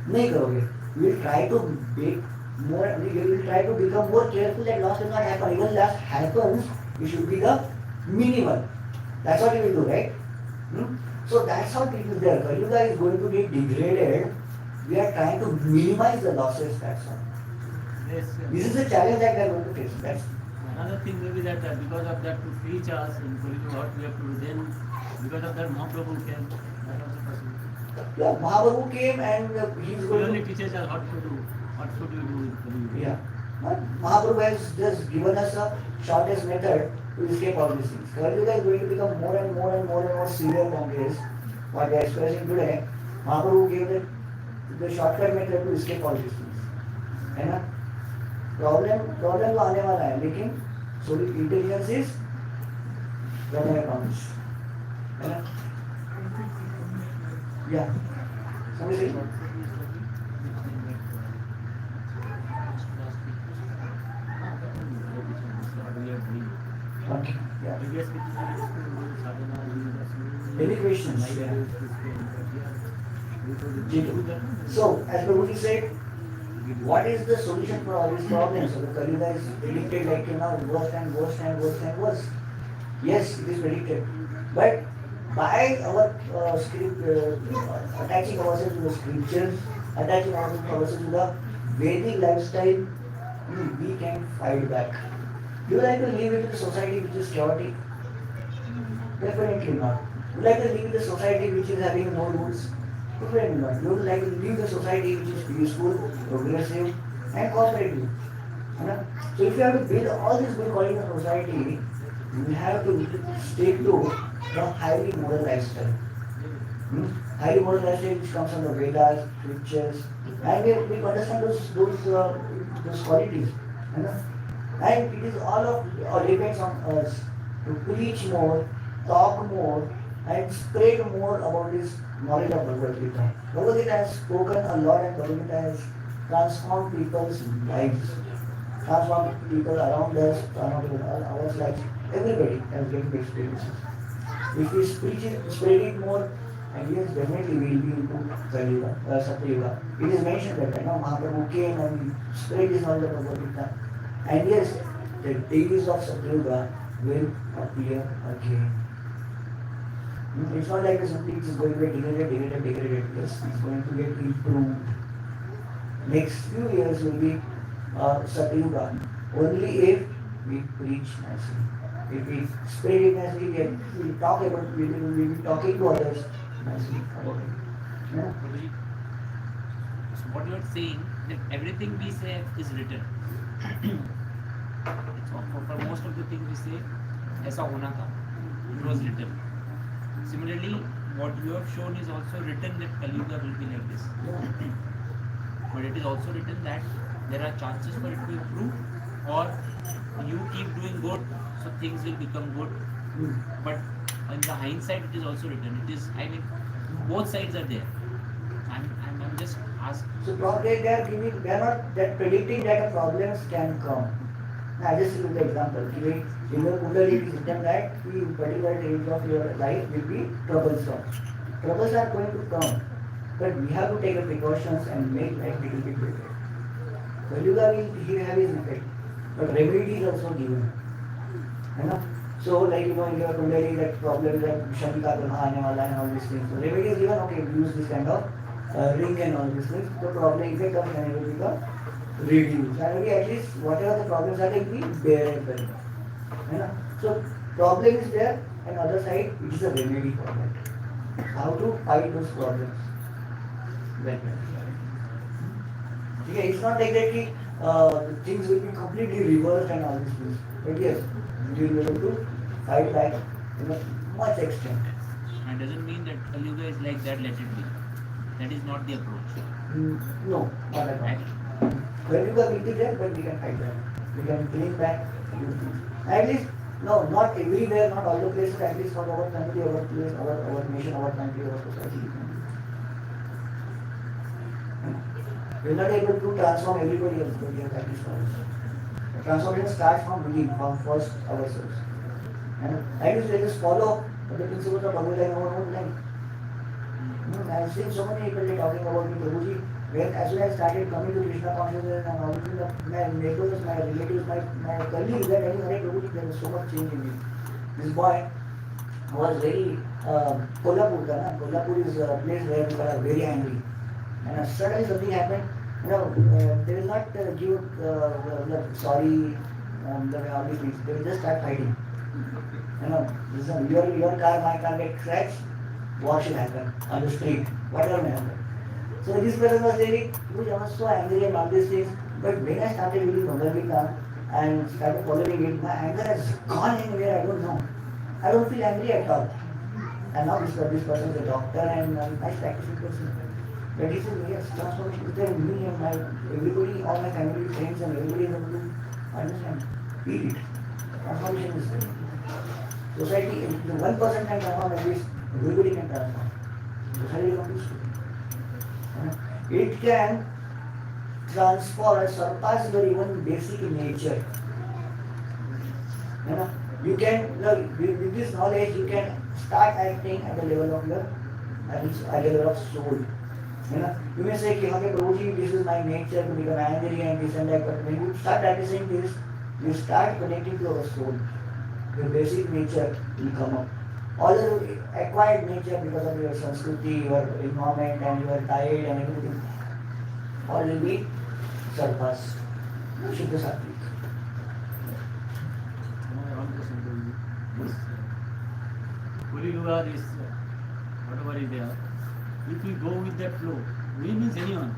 नहीं करोगे. You will try to make more. You will try to become more careful that loss will not happen. Even loss happens, it should be the minimal. That's what you will do, right? So that's how it is there. Kalyuga is going to be degraded. We are trying to minimize the losses. That's all. Yes, This is the challenge that we are going to face. That's another thing maybe that because of that to teach us in Kaliuga what we have to do. Then because of that Mahaprabhu came. That was possible. yeah. Mahaprabhu came and he is He going only to. teaches us what to do. What should we do in Kaliuga? Yeah. But Mahaprabhu has just given us a shortest method to escape all these things. Kalyuga is going to become more and more and more and more severe than this. What we are experiencing today. Mahaprabhu gave the shortcut method to escape all these things. है ना? Problem तो आने वाला है लेकिन intelligence is runner accounts है ना या समझ रही okay yeah any questions so as Prabhuji said what is the solution for all these problems? So the Kalyuga is predicted like worse and worse and worse and worse. Yes, it is predicted. But by our attaching ourselves to the scriptures, attaching ourselves to the Vedic lifestyle, we can fight back. Do you like to live in a society which is chaotic? Definitely not. Would you like to live in a society which is having no rules? Definitely not. You would like to live in a society which is peaceful, progressive, and cooperative. So if you have to build all these good qualities in society, you have to stick to the highly moral lifestyle. Highly moral lifestyle which comes from the Vedas, scriptures, and we understand those qualities. And it is all depends on us to preach more, talk more, and spread more about this knowledge of Bhagavad Gita. Bhagavad Gita has spoken a lot and Bhagavad Gita has transformed people's lives, transformed people around us, transformed our lives. Everybody has getting experiences. If we spread it more, and yes, definitely we will be into Kali-yuga, Satya-yuga. It is mentioned that Mahaprabhu came and spread his knowledge of Bhagavad Gita. And yes, the days of Satya-yuga will appear again. It's not like simply it is going to get degraded. Yes, it's going to get improved. Next few years will be Satya-yuga. Only if we preach nicely. If we spread it nicely, we will talk about it, we will be talking to others nicely about it. Yeah? So what you are saying that everything we say is written. So for most of the things we say, ऐसा होना था. It was written. Similarly, what you have shown is also written that Kali-yuga will be like this. But it is also written that there are chances for it to improve, or you keep doing good, so things will become good. But in the hindsight, it is also written. It is, I mean, both sides are there. I'm just asking. So probably they are not that predicting that problems can come. I just give the example. In your Kundali it is written that the particular age of your life will be troublesome. Troubles are going to come, but we have to take the precautions and make life a little bit better. Kali-yuga will have his effect, but remedy is also given. So like in your Kundali that problem that Shani ka Brahma aane wala and all these things. So remedy is given, okay, use this kind of ring and all these things. The problem effect of Shani will become reduced. And maybe at least whatever the problems are, they will be bearable. So problem is there, and other side it is a remedy for that. How to fight those problems better. Okay, it's not like that things will be completely reversed and all these things. But yes, you will be able to fight back to a much extent. And doesn't mean that Kali-yuga is like that, let it be. That is not the approach. No, not at all. Kali-yuga will be there, but we can fight back. We can bring back. At least No, not everywhere, not all the places, at least for our country, our place, our nation, our country, our society. We're not able to transform everybody else, but we have at least for us. The transformation starts from within, from first ourselves. And I just follow the principles of Bhagavad in our own life. I've seen so many people talking about me, Prabhuji. When as soon as I started coming to Krishna consciousness and all, my neighbors, my relatives, my colleagues, they are telling, "Hey Prabhuji, there was so much change in me." This boy was very Kolhapur, Kolhapur is a place where people are very angry. And suddenly something happened. They will not give sorry, all these things. They will just start fighting. Listen, your car, my car get scratched. What should happen on the street? Whatever may happen. So this person was saying, I was so angry and all these things. But when I started reading Bhagavad Gita and started following it, my anger has gone anywhere, I don't know. I don't feel angry at all. And now this person is a doctor and a nice practicing person. But he said, yes, transformation is there in me and everybody, all my family, friends and everybody is able to understand, feel it. Transformation is there. Society, if one person can transform at least, everybody can transform. Society becomes it can transform, surpass your even basic nature. You can, with this knowledge, you can start acting at the level of your, at the level of soul. You may say, okay, Prabhuji, this is my nature to become angry and this and that, but when you start practicing this, you start connecting to our soul. Your basic nature will come up. All the acquired nature because of your Sanskriti, your environment and your diet and everything, all will be surpassed. Shuddha Sattvic. Kali Yuga, this whatever is there, if we go with that flow, we means anyone,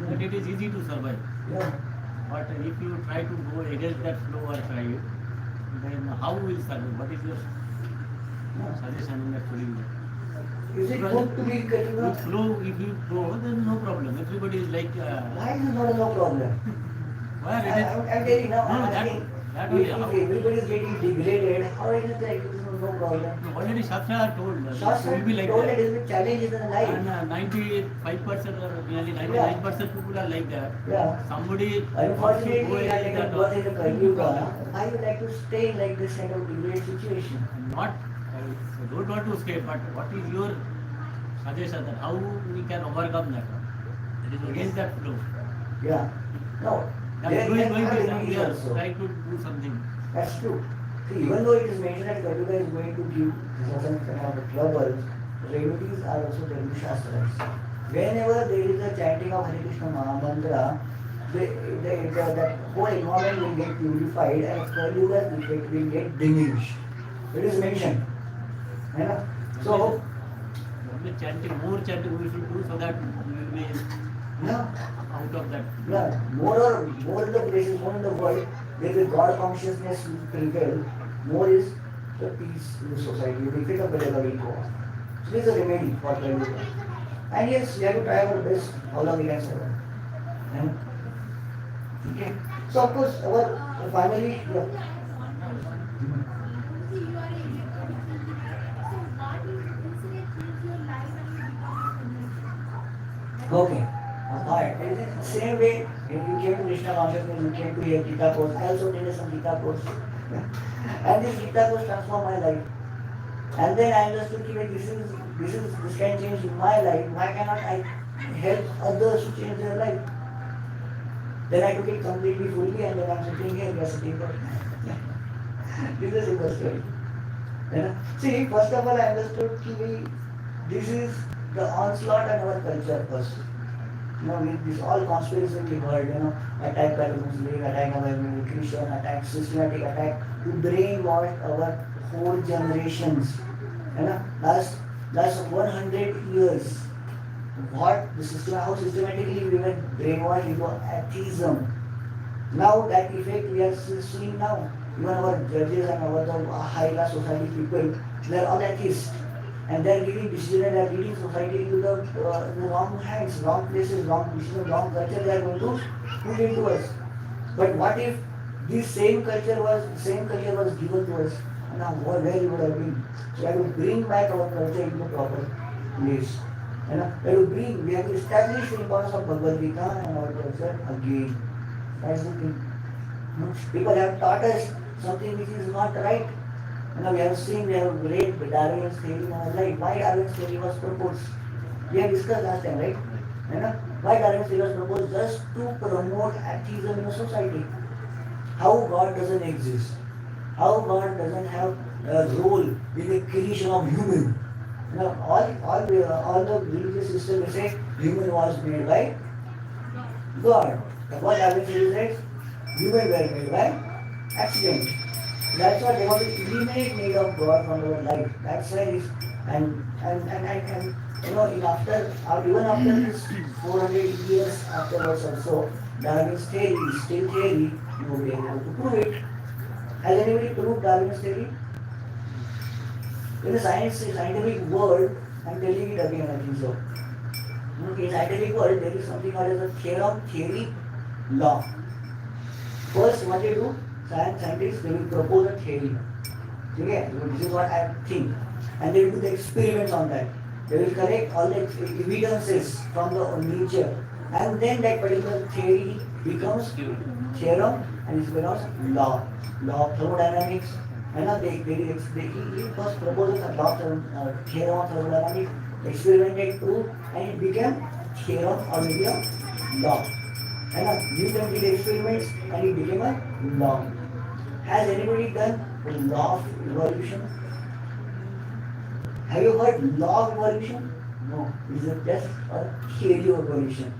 that it is easy to survive. Yeah. But if you try to go against that flow or try it, then how will survive? What is your suggestion in that Kali Yuga? Is it good to be With flow, if you go, then no problem. Everybody is like. why is it not no problem? Where it is? I'm telling you now, No, I'm that asking, only. if How? everybody is getting degraded, how is it like no problem? Already Shastra told us. Shastra It will be like told that. it is challenges in life. And 95% or nearly 99% people are like that. Yeah. Somebody wants to Unfortunately, go we are against like that. birth in the Kali Yuga. Why you like to stay in like this kind of degraded situation? Not, I don't want to stay, but what is your suggestion that how we can overcome that? It is against that flow. Yeah. No. That's There going are to remedies some also. try to do something. That's true. See, even though it is mentioned that Kali Yuga is going to give certain kind of trouble, remedies are also there in the Shastras. Whenever there is a chanting of Hare Krishna Maha Mantra, that whole environment will get purified and Kali Yuga's effect will get diminished. It is mentioned. So, Only chanting, more chanting we should do so that we will be yeah. out of that. Yeah, more in the places, more in the world, where the God consciousness will prevail, more is the peace in the society. The effect of the level will go on. So this is a remedy for Kali Yuga. And yes, we have to try our best, how long we can survive. Okay. So of course, our family, yeah. Okay. Alright. It is the same way when you came to Krishna consciousness, you came to your Gita course. I also did some Gita course. And this Gita course transformed my life. And then I understood that this can change my life. Why cannot I help others to change their life? Then I took it completely fully and then I'm sitting here, we are sitting there. This is a simple story. See, first of all I understood this is the onslaught on our culture first. With this all conspiracy we heard, attack by the Muslim, attack by the Christian, attack, systematic attack to brainwash our whole generations. Last 100 years, how systematically we were brainwashed into atheism. Now that effect we are seeing now. Even our judges and our high class society people, they are all atheists. And they are giving decisions, they are leading society into the wrong hands, wrong places, wrong decisions, wrong culture they are going to put into us. But what if This same culture was given to us. Now where you would have been. So we have to bring back our culture into proper place. We have to establish the importance of Bhagavad Gita and our culture again. That's the thing. People have taught us something which is not right. We have seen, we have read Darwin's theory in our life. Why Darwin's theory was proposed? We have discussed last time, right? Why Darwin's theory was proposed? Just to promote atheism in a society. How God doesn't exist. How God doesn't have a role in the creation of human. All the religious systems say human was made by God. What Darwin says, human were made by accident. That's what they want to eliminate need of God from our life. That's why it's, and even after this 400 years afterwards or so, Darwin's theory is still theory, you will be able to prove it. Has anybody proved Darwin's theory? In the scientific world, I'm telling it again, I think so. In scientific world, there is something called as a theory, law. First, what they do, scientists, they will propose a theory. Okay, this is what I think. And they will do the experiments on that. They will collect all the evidences from the nature. And then that particular theory becomes theorem and it becomes law. Law of thermodynamics. And now he first proposed a law of theorem of thermodynamics, experimented, proved, and it became theorem or maybe a law. And now Newton did experiments and it became a law. Has anybody done the law of evolution? Have you heard law of evolution? No, it is just a theory of evolution.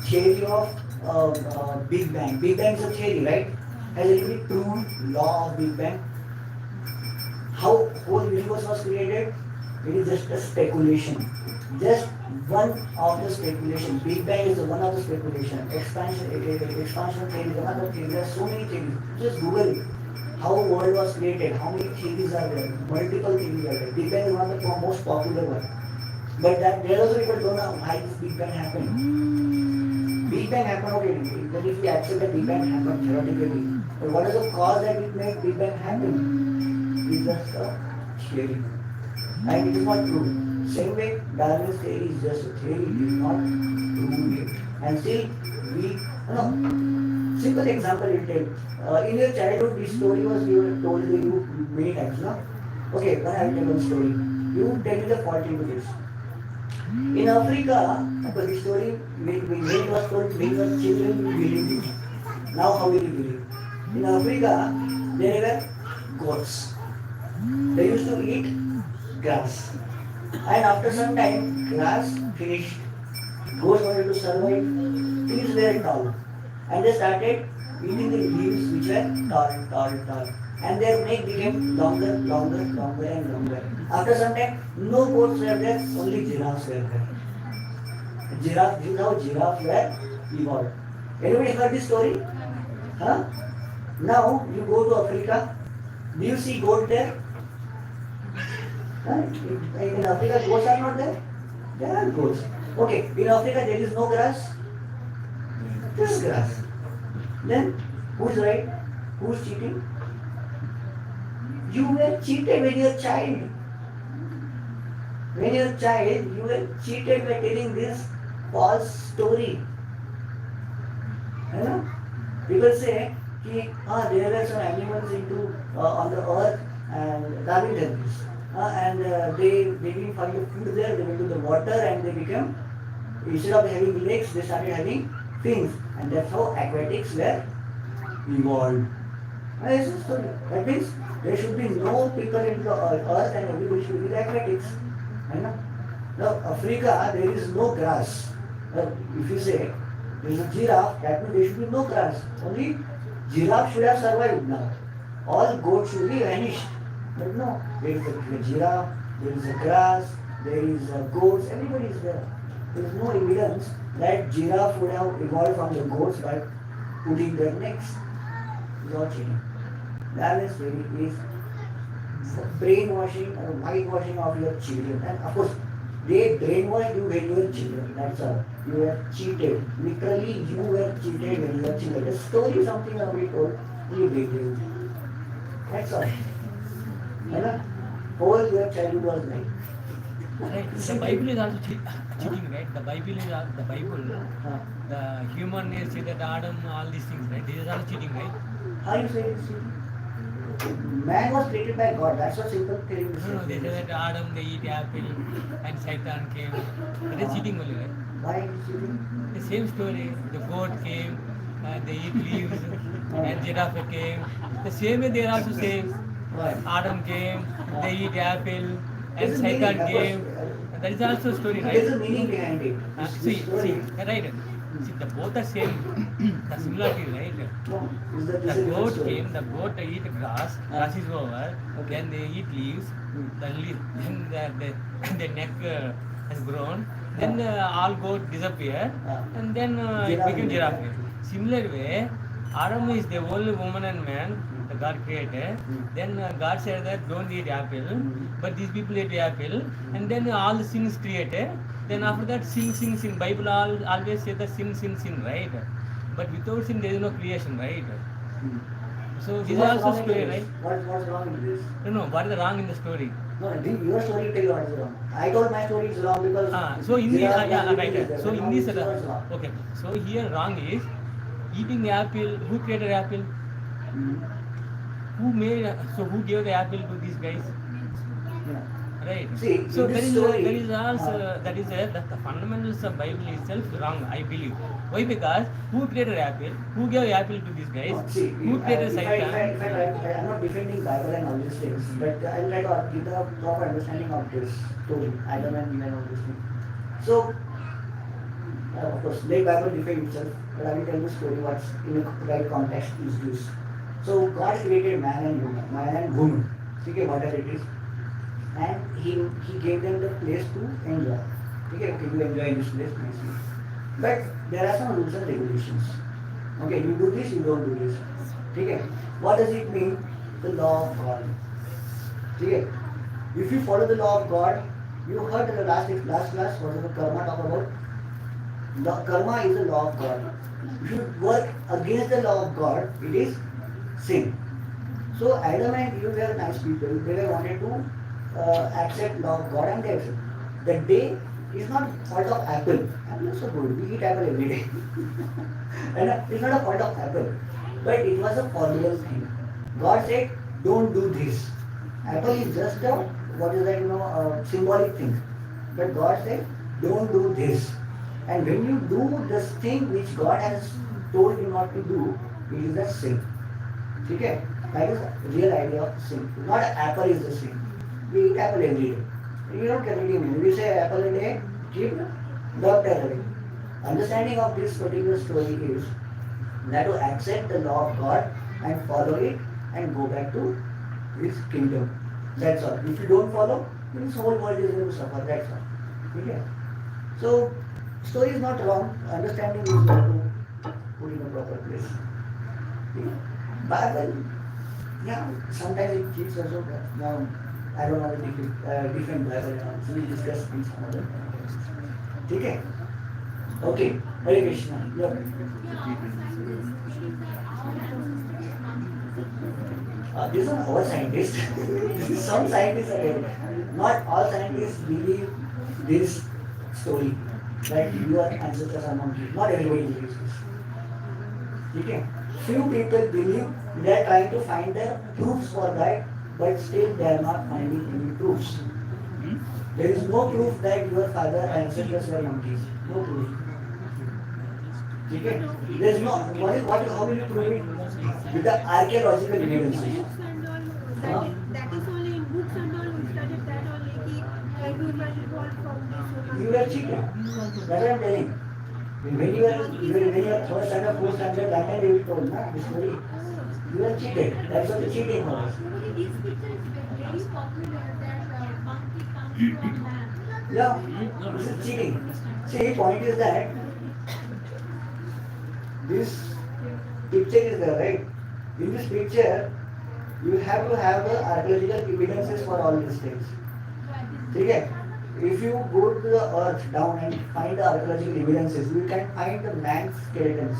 Theory of Big Bang. Big Bang is a theory, right? Has anybody proved law of Big Bang? How whole universe was created? It is just a speculation. Just one of the speculation. Big Bang is one of the speculation. Expansion theory is another theory. There are so many theories. Just Google it. How the world was created, how many theories are there, multiple theories are there. Big Bang is one of the most popular one. But that there also people don't know why this Big Bang happened. Big Bang happened, okay, but if we accept that Big Bang happened theoretically, but what is the cause that it made Big Bang happen? It's just a theory. And it is not true. Same way, Darwin's theory is just a theory, it is not true yet. And still, simple example you take. In your childhood, this story was told to you many times, no? Okay, then I will tell one story. You tell me the fault into this. In Africa, this story, when it was told, when you were children, you believed it. Now how will you believe? In Africa, there were goats. They used to eat grass. And after some time, grass finished. Goats wanted to survive. Trees were tall. And they started eating the leaves which were tall. And their neck became longer and longer. After some time, no goats were there, only giraffes were there. This is how giraffes were evolved. Anybody heard this story? Huh? Now, you go to Africa, do you see goat there? Huh? In Africa, goats are not there? There are goats. Okay, in Africa there is no grass? There is grass. Then, who's right? Who's cheating? You were cheated when you were a child. When you were a child, you were cheated by telling this false story. You know? People say, there were some animals on the earth and Darwin did this. They didn't find the food there, they went to the water and they became, instead of having legs, they started having fins. And that's how aquatics were evolved. That means there should be no people in the earth and everybody should be aquatics. Now, Africa, there is no grass. If you say there is a giraffe, that means there should be no grass. Only giraffe should have survived now. All goats should be vanished. But no, there is a giraffe, there is a grass, there is goats, everybody is there. There is no evidence that giraffe would have evolved from the goats by putting their necks. It's all cheating. Darwin's theory is brainwashing or whitewashing of your children. And of course, They brainwashed you when you were children. That's all. You were cheated. Literally, you were cheated when you were children. The story is something that we told. You did it. That's all. You know? Whole your childhood was like. Right. The Bible is also cheating, right? The Bible is the Bible. The human nature, that Adam, all these things, right? This is all cheating, right? How you say this? Man was created by God. That's what simple thing is. No, they say that Adam they eat apple and Satan came. That is cheating only, right? Why is cheating? The same story. The goat came, they eat leaves, and giraffe came. The same way they are also same. Why? Adam came, they eat apple, and There's a meaning, Satan of course. came. That is also story, There's a right? meaning behind it. See, This story. right. See, the both are same. The similarity, right? No, is that The this is a goat different story. came, the goat eat grass, grass is over, then they eat leaves, then the neck has grown, then all goat disappear, and then it became giraffe. Similar way, Adam is the only woman and man the God created. Then God said that don't eat apple, but these people ate apple, and then all the sin is created. Then after that, sin. Bible always say that sin, right? But without sin, there is no creation, right? So this is What's also wrong in story, this? right? What's wrong in this? No, what is the wrong in the story? No, your story tell you what is wrong. I told my story is wrong because. So in the there are yeah, possibilities right. there, So but in now this you say what's wrong. okay. So here wrong is eating apple. Who created apple? Who made? So who gave the apple to these guys? Yeah. Right. See, So in there this is story, there is also that is that the fundamentals of Bible itself wrong. I believe. Why? Because who created apple? Who gave apple to these guys? No, see, Who created if Satan? I'm not defending Bible and all these things, but I'll try to give a proper understanding of this story. I don't know even all these things. So, of course, let Bible defend itself, but I will tell the story what's in a right context is this. So, God created man and woman, okay, whatever it is, and He gave them the place to enjoy. Okay, you enjoy in this place, nicely. But there are some rules and regulations. Okay, you do this, you don't do this. Okay, what does it mean? The law of God. Okay, if you follow the law of God, you heard in the last class what is the karma talk about? Karma is the law of God. If you work against the law of God, it is sin. So Adam and Eve were nice people. They were wanted to accept law of God and they accept. The day is not fault of apple. Apple is so good. We eat apple every day. And it's not a fault of apple. But it was a possible thing. God said, don't do this. Apple is just a, what is that, symbolic thing. But God said, don't do this. And when you do this thing which God has told you not to do, it is a sin. Okay? That is the real idea of sin. Not apple is the sin. We eat apple every day. You don't get any meaning. We say apple a day, keep doctor away. Understanding of this particular story is that to accept the law of God and follow it and go back to His kingdom. That's all. If you don't follow, this whole world is going to suffer. That's all. Okay? So, story is not wrong. Understanding is got to put in a proper place. Okay? Bible, yeah, sometimes it keeps us okay. Now, I don't know the different Bible and all. So we discuss in some other. Okay? Okay. Hare Krishna. Yeah. These are our scientists. Some scientists are there. Not all scientists believe this story that your ancestors are monkeys. Not everybody believes this. Okay? Few people believe they are trying to find the proofs for that, but still they are not finding any proofs. There is no proof that your father ancestors were monkeys. No proof. Okay? There is no. How will you prove it? With the archaeological evidence. Books and all, that is only in books and all, we studied that only, that human evolved from this. You were cheated. That's what I am telling. When you were third standard, fourth standard, that time you were told, na, this story. You were cheated. That's what the cheating was. This picture is very popular that monkey comes from man. Yeah, this is cheating. See, point is that this picture is there, right? In this picture, you have to have the archaeological evidences for all these things. Okay? if you go to the earth down and find the archaeological evidences, you can find the man skeletons.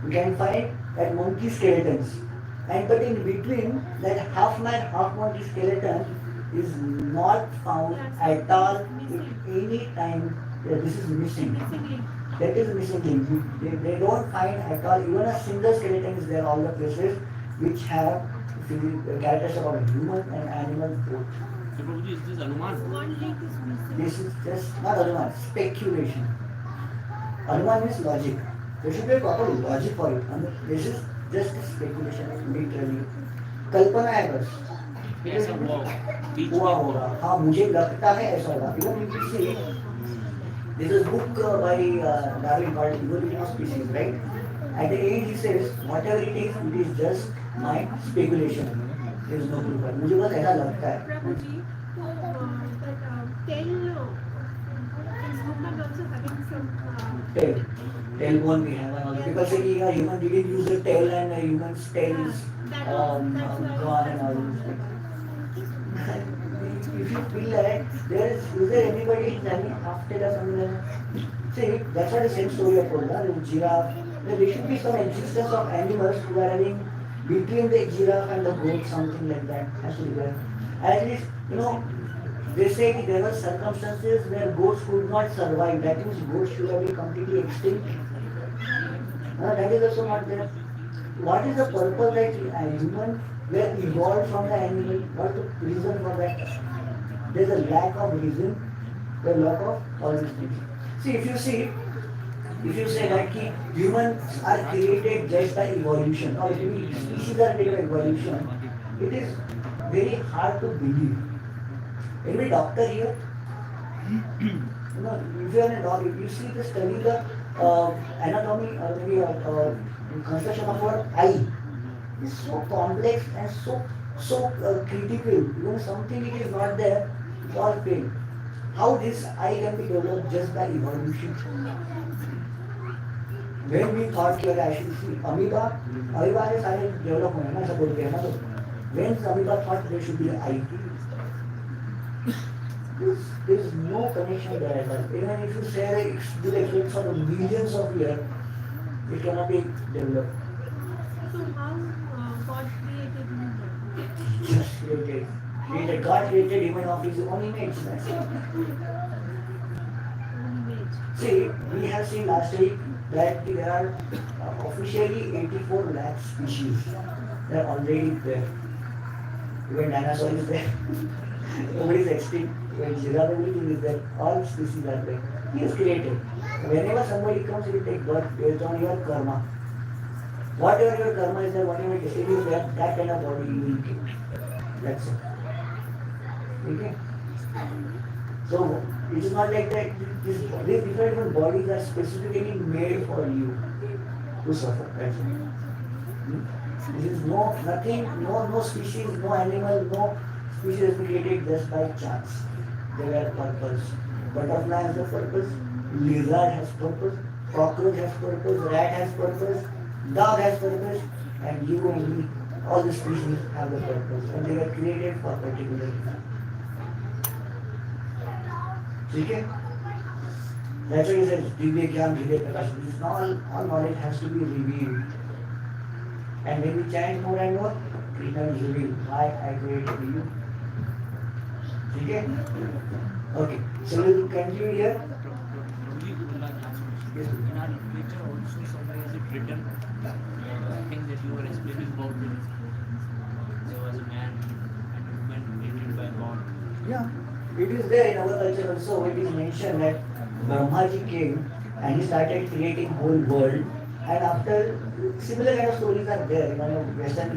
You can find that monkey skeletons. And but in between, that half man, half monkey skeleton is not found at all in any time. Yeah, this is missing. Missing link. That is missing link. They don't find at all, even a single skeleton is there all the places which have characteristics of human and animal both. So Prabhuji, is this Anuman? One link is missing. This is just not Anuman, speculation. Anuman means logic. There should be a proper logic for it. And this is just a speculation, literally. कल्पना है बस. ऐसा हुआ होगा, बीच में हुआ हुआ होगा. हाँ मुझे लगता है ऐसा होगा. Even if you see, there is a book by Darwin called Evolution of Species, right? At the end he says, whatever it is just my speculation. There is no proof. मुझे बस ऐसा लगता है. Prabhu ji, so that tail is human also having some Tail. Tailbone we have. And people say कि a human didn't use the tail and a human's tail is gone and all these things. If you feel like is there anybody standing after or something like that? See, that's why the same story I told, the giraffe. There should be some existence of animals who are having between the giraffe and the goat, something like that. Has to be there. At least, they say there were circumstances where goats could not survive. That means goats should have been completely extinct. That is also not there. What is the purpose that a human were evolved from the animal? What is the reason for that? There is a lack of reason, the lack of all these things. See, if you say that humans are created just by evolution, or species are created by evolution, it is very hard to believe. Any doctor here? If you are a doctor, if you see the study the anatomy or maybe construction of our eye is so complex and so critical. Something it is not there, it's all failed. How this eye can be developed just by evolution? When we thought कि I should see amoeba के सारे develop हुए ना, ऐसा बोलते हैं ना तो. When amoeba thought there should be an eye. There is no connection there at all. Even if you say do the experiments for millions of years, it cannot be developed. So how God created human? Just created. God created human of his own image. That's it. Image. See, we have seen last week that there are officially 84 lakh species. They are already there. Even dinosaur is there. Nobody is extinct. When giraffe, everything is there. All species are there. He is created. Whenever somebody comes, he will take birth based on your karma. Whatever your karma is there, whatever destiny is there, that kind of body you will get. That's it. Okay? So, it is not like that. These different bodies are specifically made for you to suffer. That's it. There is no species, no animal, no species is created just by chance. They have purpose. Butterfly has a purpose, lizard has purpose, cockroach has purpose, rat has purpose, dog has purpose, and you and me, all the species have a purpose. And they were created for a particular reason. Okay? That's why he says, Divya Gyan, Divya Prakash. This is all knowledge has to be revealed. And when we chant more and more, Krishna will reveal why I created you. Okay? Okay. So we will continue here. Prabhuji, one last question. Yes. In our literature also somewhere is it written, thing that you were explaining about there was a man and a woman created by God. Yeah. It is there in our culture also. It is mentioned that Brahmaji came and he started creating whole world. And after similar kind of stories are there, Western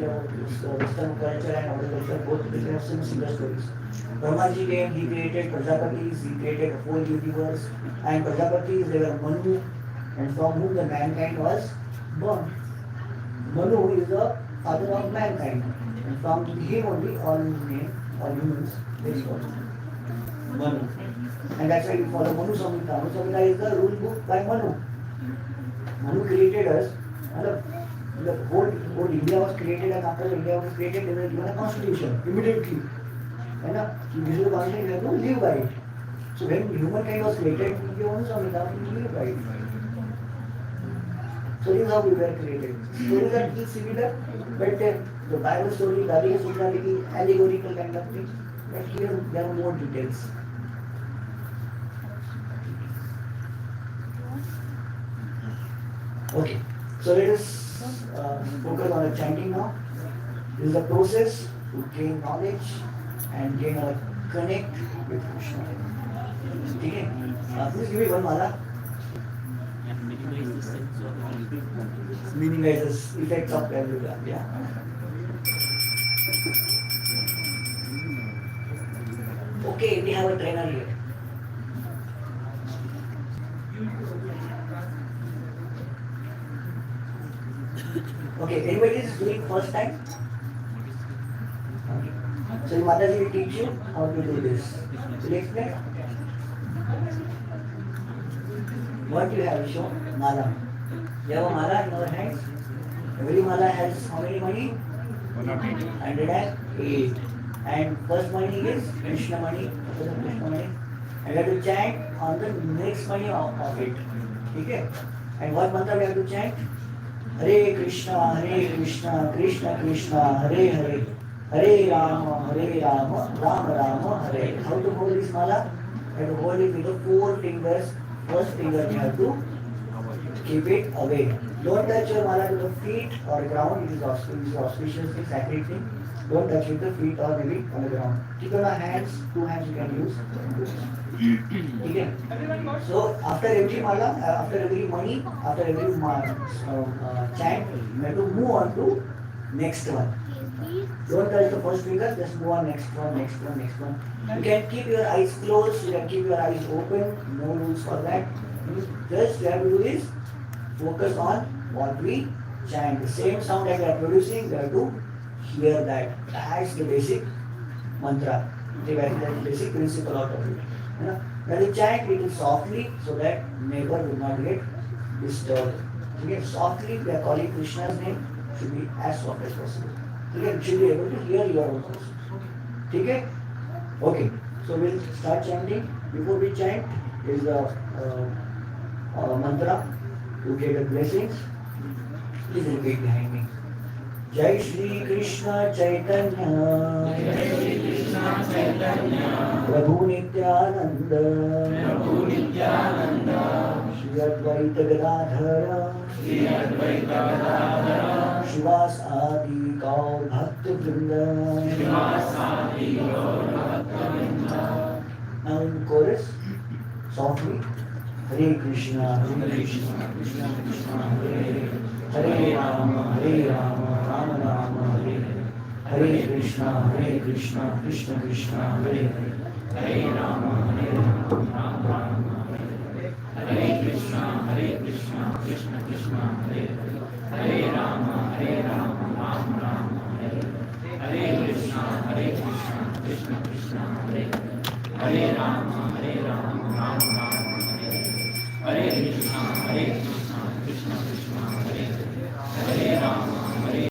culture and other culture, both they have similar stories. Brahmaji came, he created Prajapatis, he created a whole universe, and Prajapatis they were Manu, and from whom the mankind was born. Manu is the father of mankind, and from him only all humans they born. Manu. And that's why we follow Manu Samhita. Manu Samhita is the rule book by Manu. Manu created us, and the whole India was created, and after India was created, they were given a constitution immediately. And this is the constitution, you have to live by it. So when humankind was created, we only saw without right. So this is how we were created. Stories are still similar, but the Bible story, the other stories are little allegorical kind of thing. But here there are more details. Okay, so let us focus on the chanting now. This is a process to gain knowledge and gain a connect with Krishna. Okay, please give me one mala. And minimize the sense of Minimizes effects of Kalyuga. Yeah. Okay, we have a trainer here. Okay, anybody is doing first time? Okay. So Mataji will teach you how to do this. Will you explain? What you have shown? Mala. You have a mala in your hands. Every mala has how many money? 108. And first money is Krishna money. Krishna money. And you have to chant on the next money of it. Okay? And what mantra we have to chant? Hare Krishna, Krishna Krishna, Hare Hare, Hare Rama, Rama Rama, Hare. How to hold this mala? You have to hold it with the 4 fingers. First finger you have to keep it away. Don't touch your mala to the feet or ground. It is auspicious thing, sacred thing. Don't touch with the feet or maybe on the ground. Keep on the hands, 2 hands you can use. Okay. So after every mala, after every money, after every chant, you have to move on to next one. Don't touch the first finger, just move on next one. You can keep your eyes closed, you can keep your eyes open, no rules for that. Just you have to do is focus on what we chant. The same sound that we are producing, you have to hear that. That's the basic mantra, the basic principle out of it. You know, when you chant little softly so that neighbor will not get disturbed. Okay, softly we are calling Krishna's name, should be as soft as possible. Okay, you should be able to hear your own voice. Okay? Okay, so we'll start chanting. Before we chant, is the mantra to get the blessings. Please repeat behind me. Jai Shri Krishna Chaitanya, Prabhu Nityananda, Shri Advaita Gadadhara, Shivas Adi Gaur Bhakta Vrinda. Now in the chorus, softly, Hare Krishna, Krishna Krishna, Hare Rama, Rama Rama, Hare Krishna, Krishna Krishna, Hare Rama, Rama Rama, Hare Krishna, Krishna Krishna, Hare Rama, Rama Rama, Hare Krishna, Krishna Krishna, Hare Rama, Rama Rama, Hare Krishna, Krishna Krishna,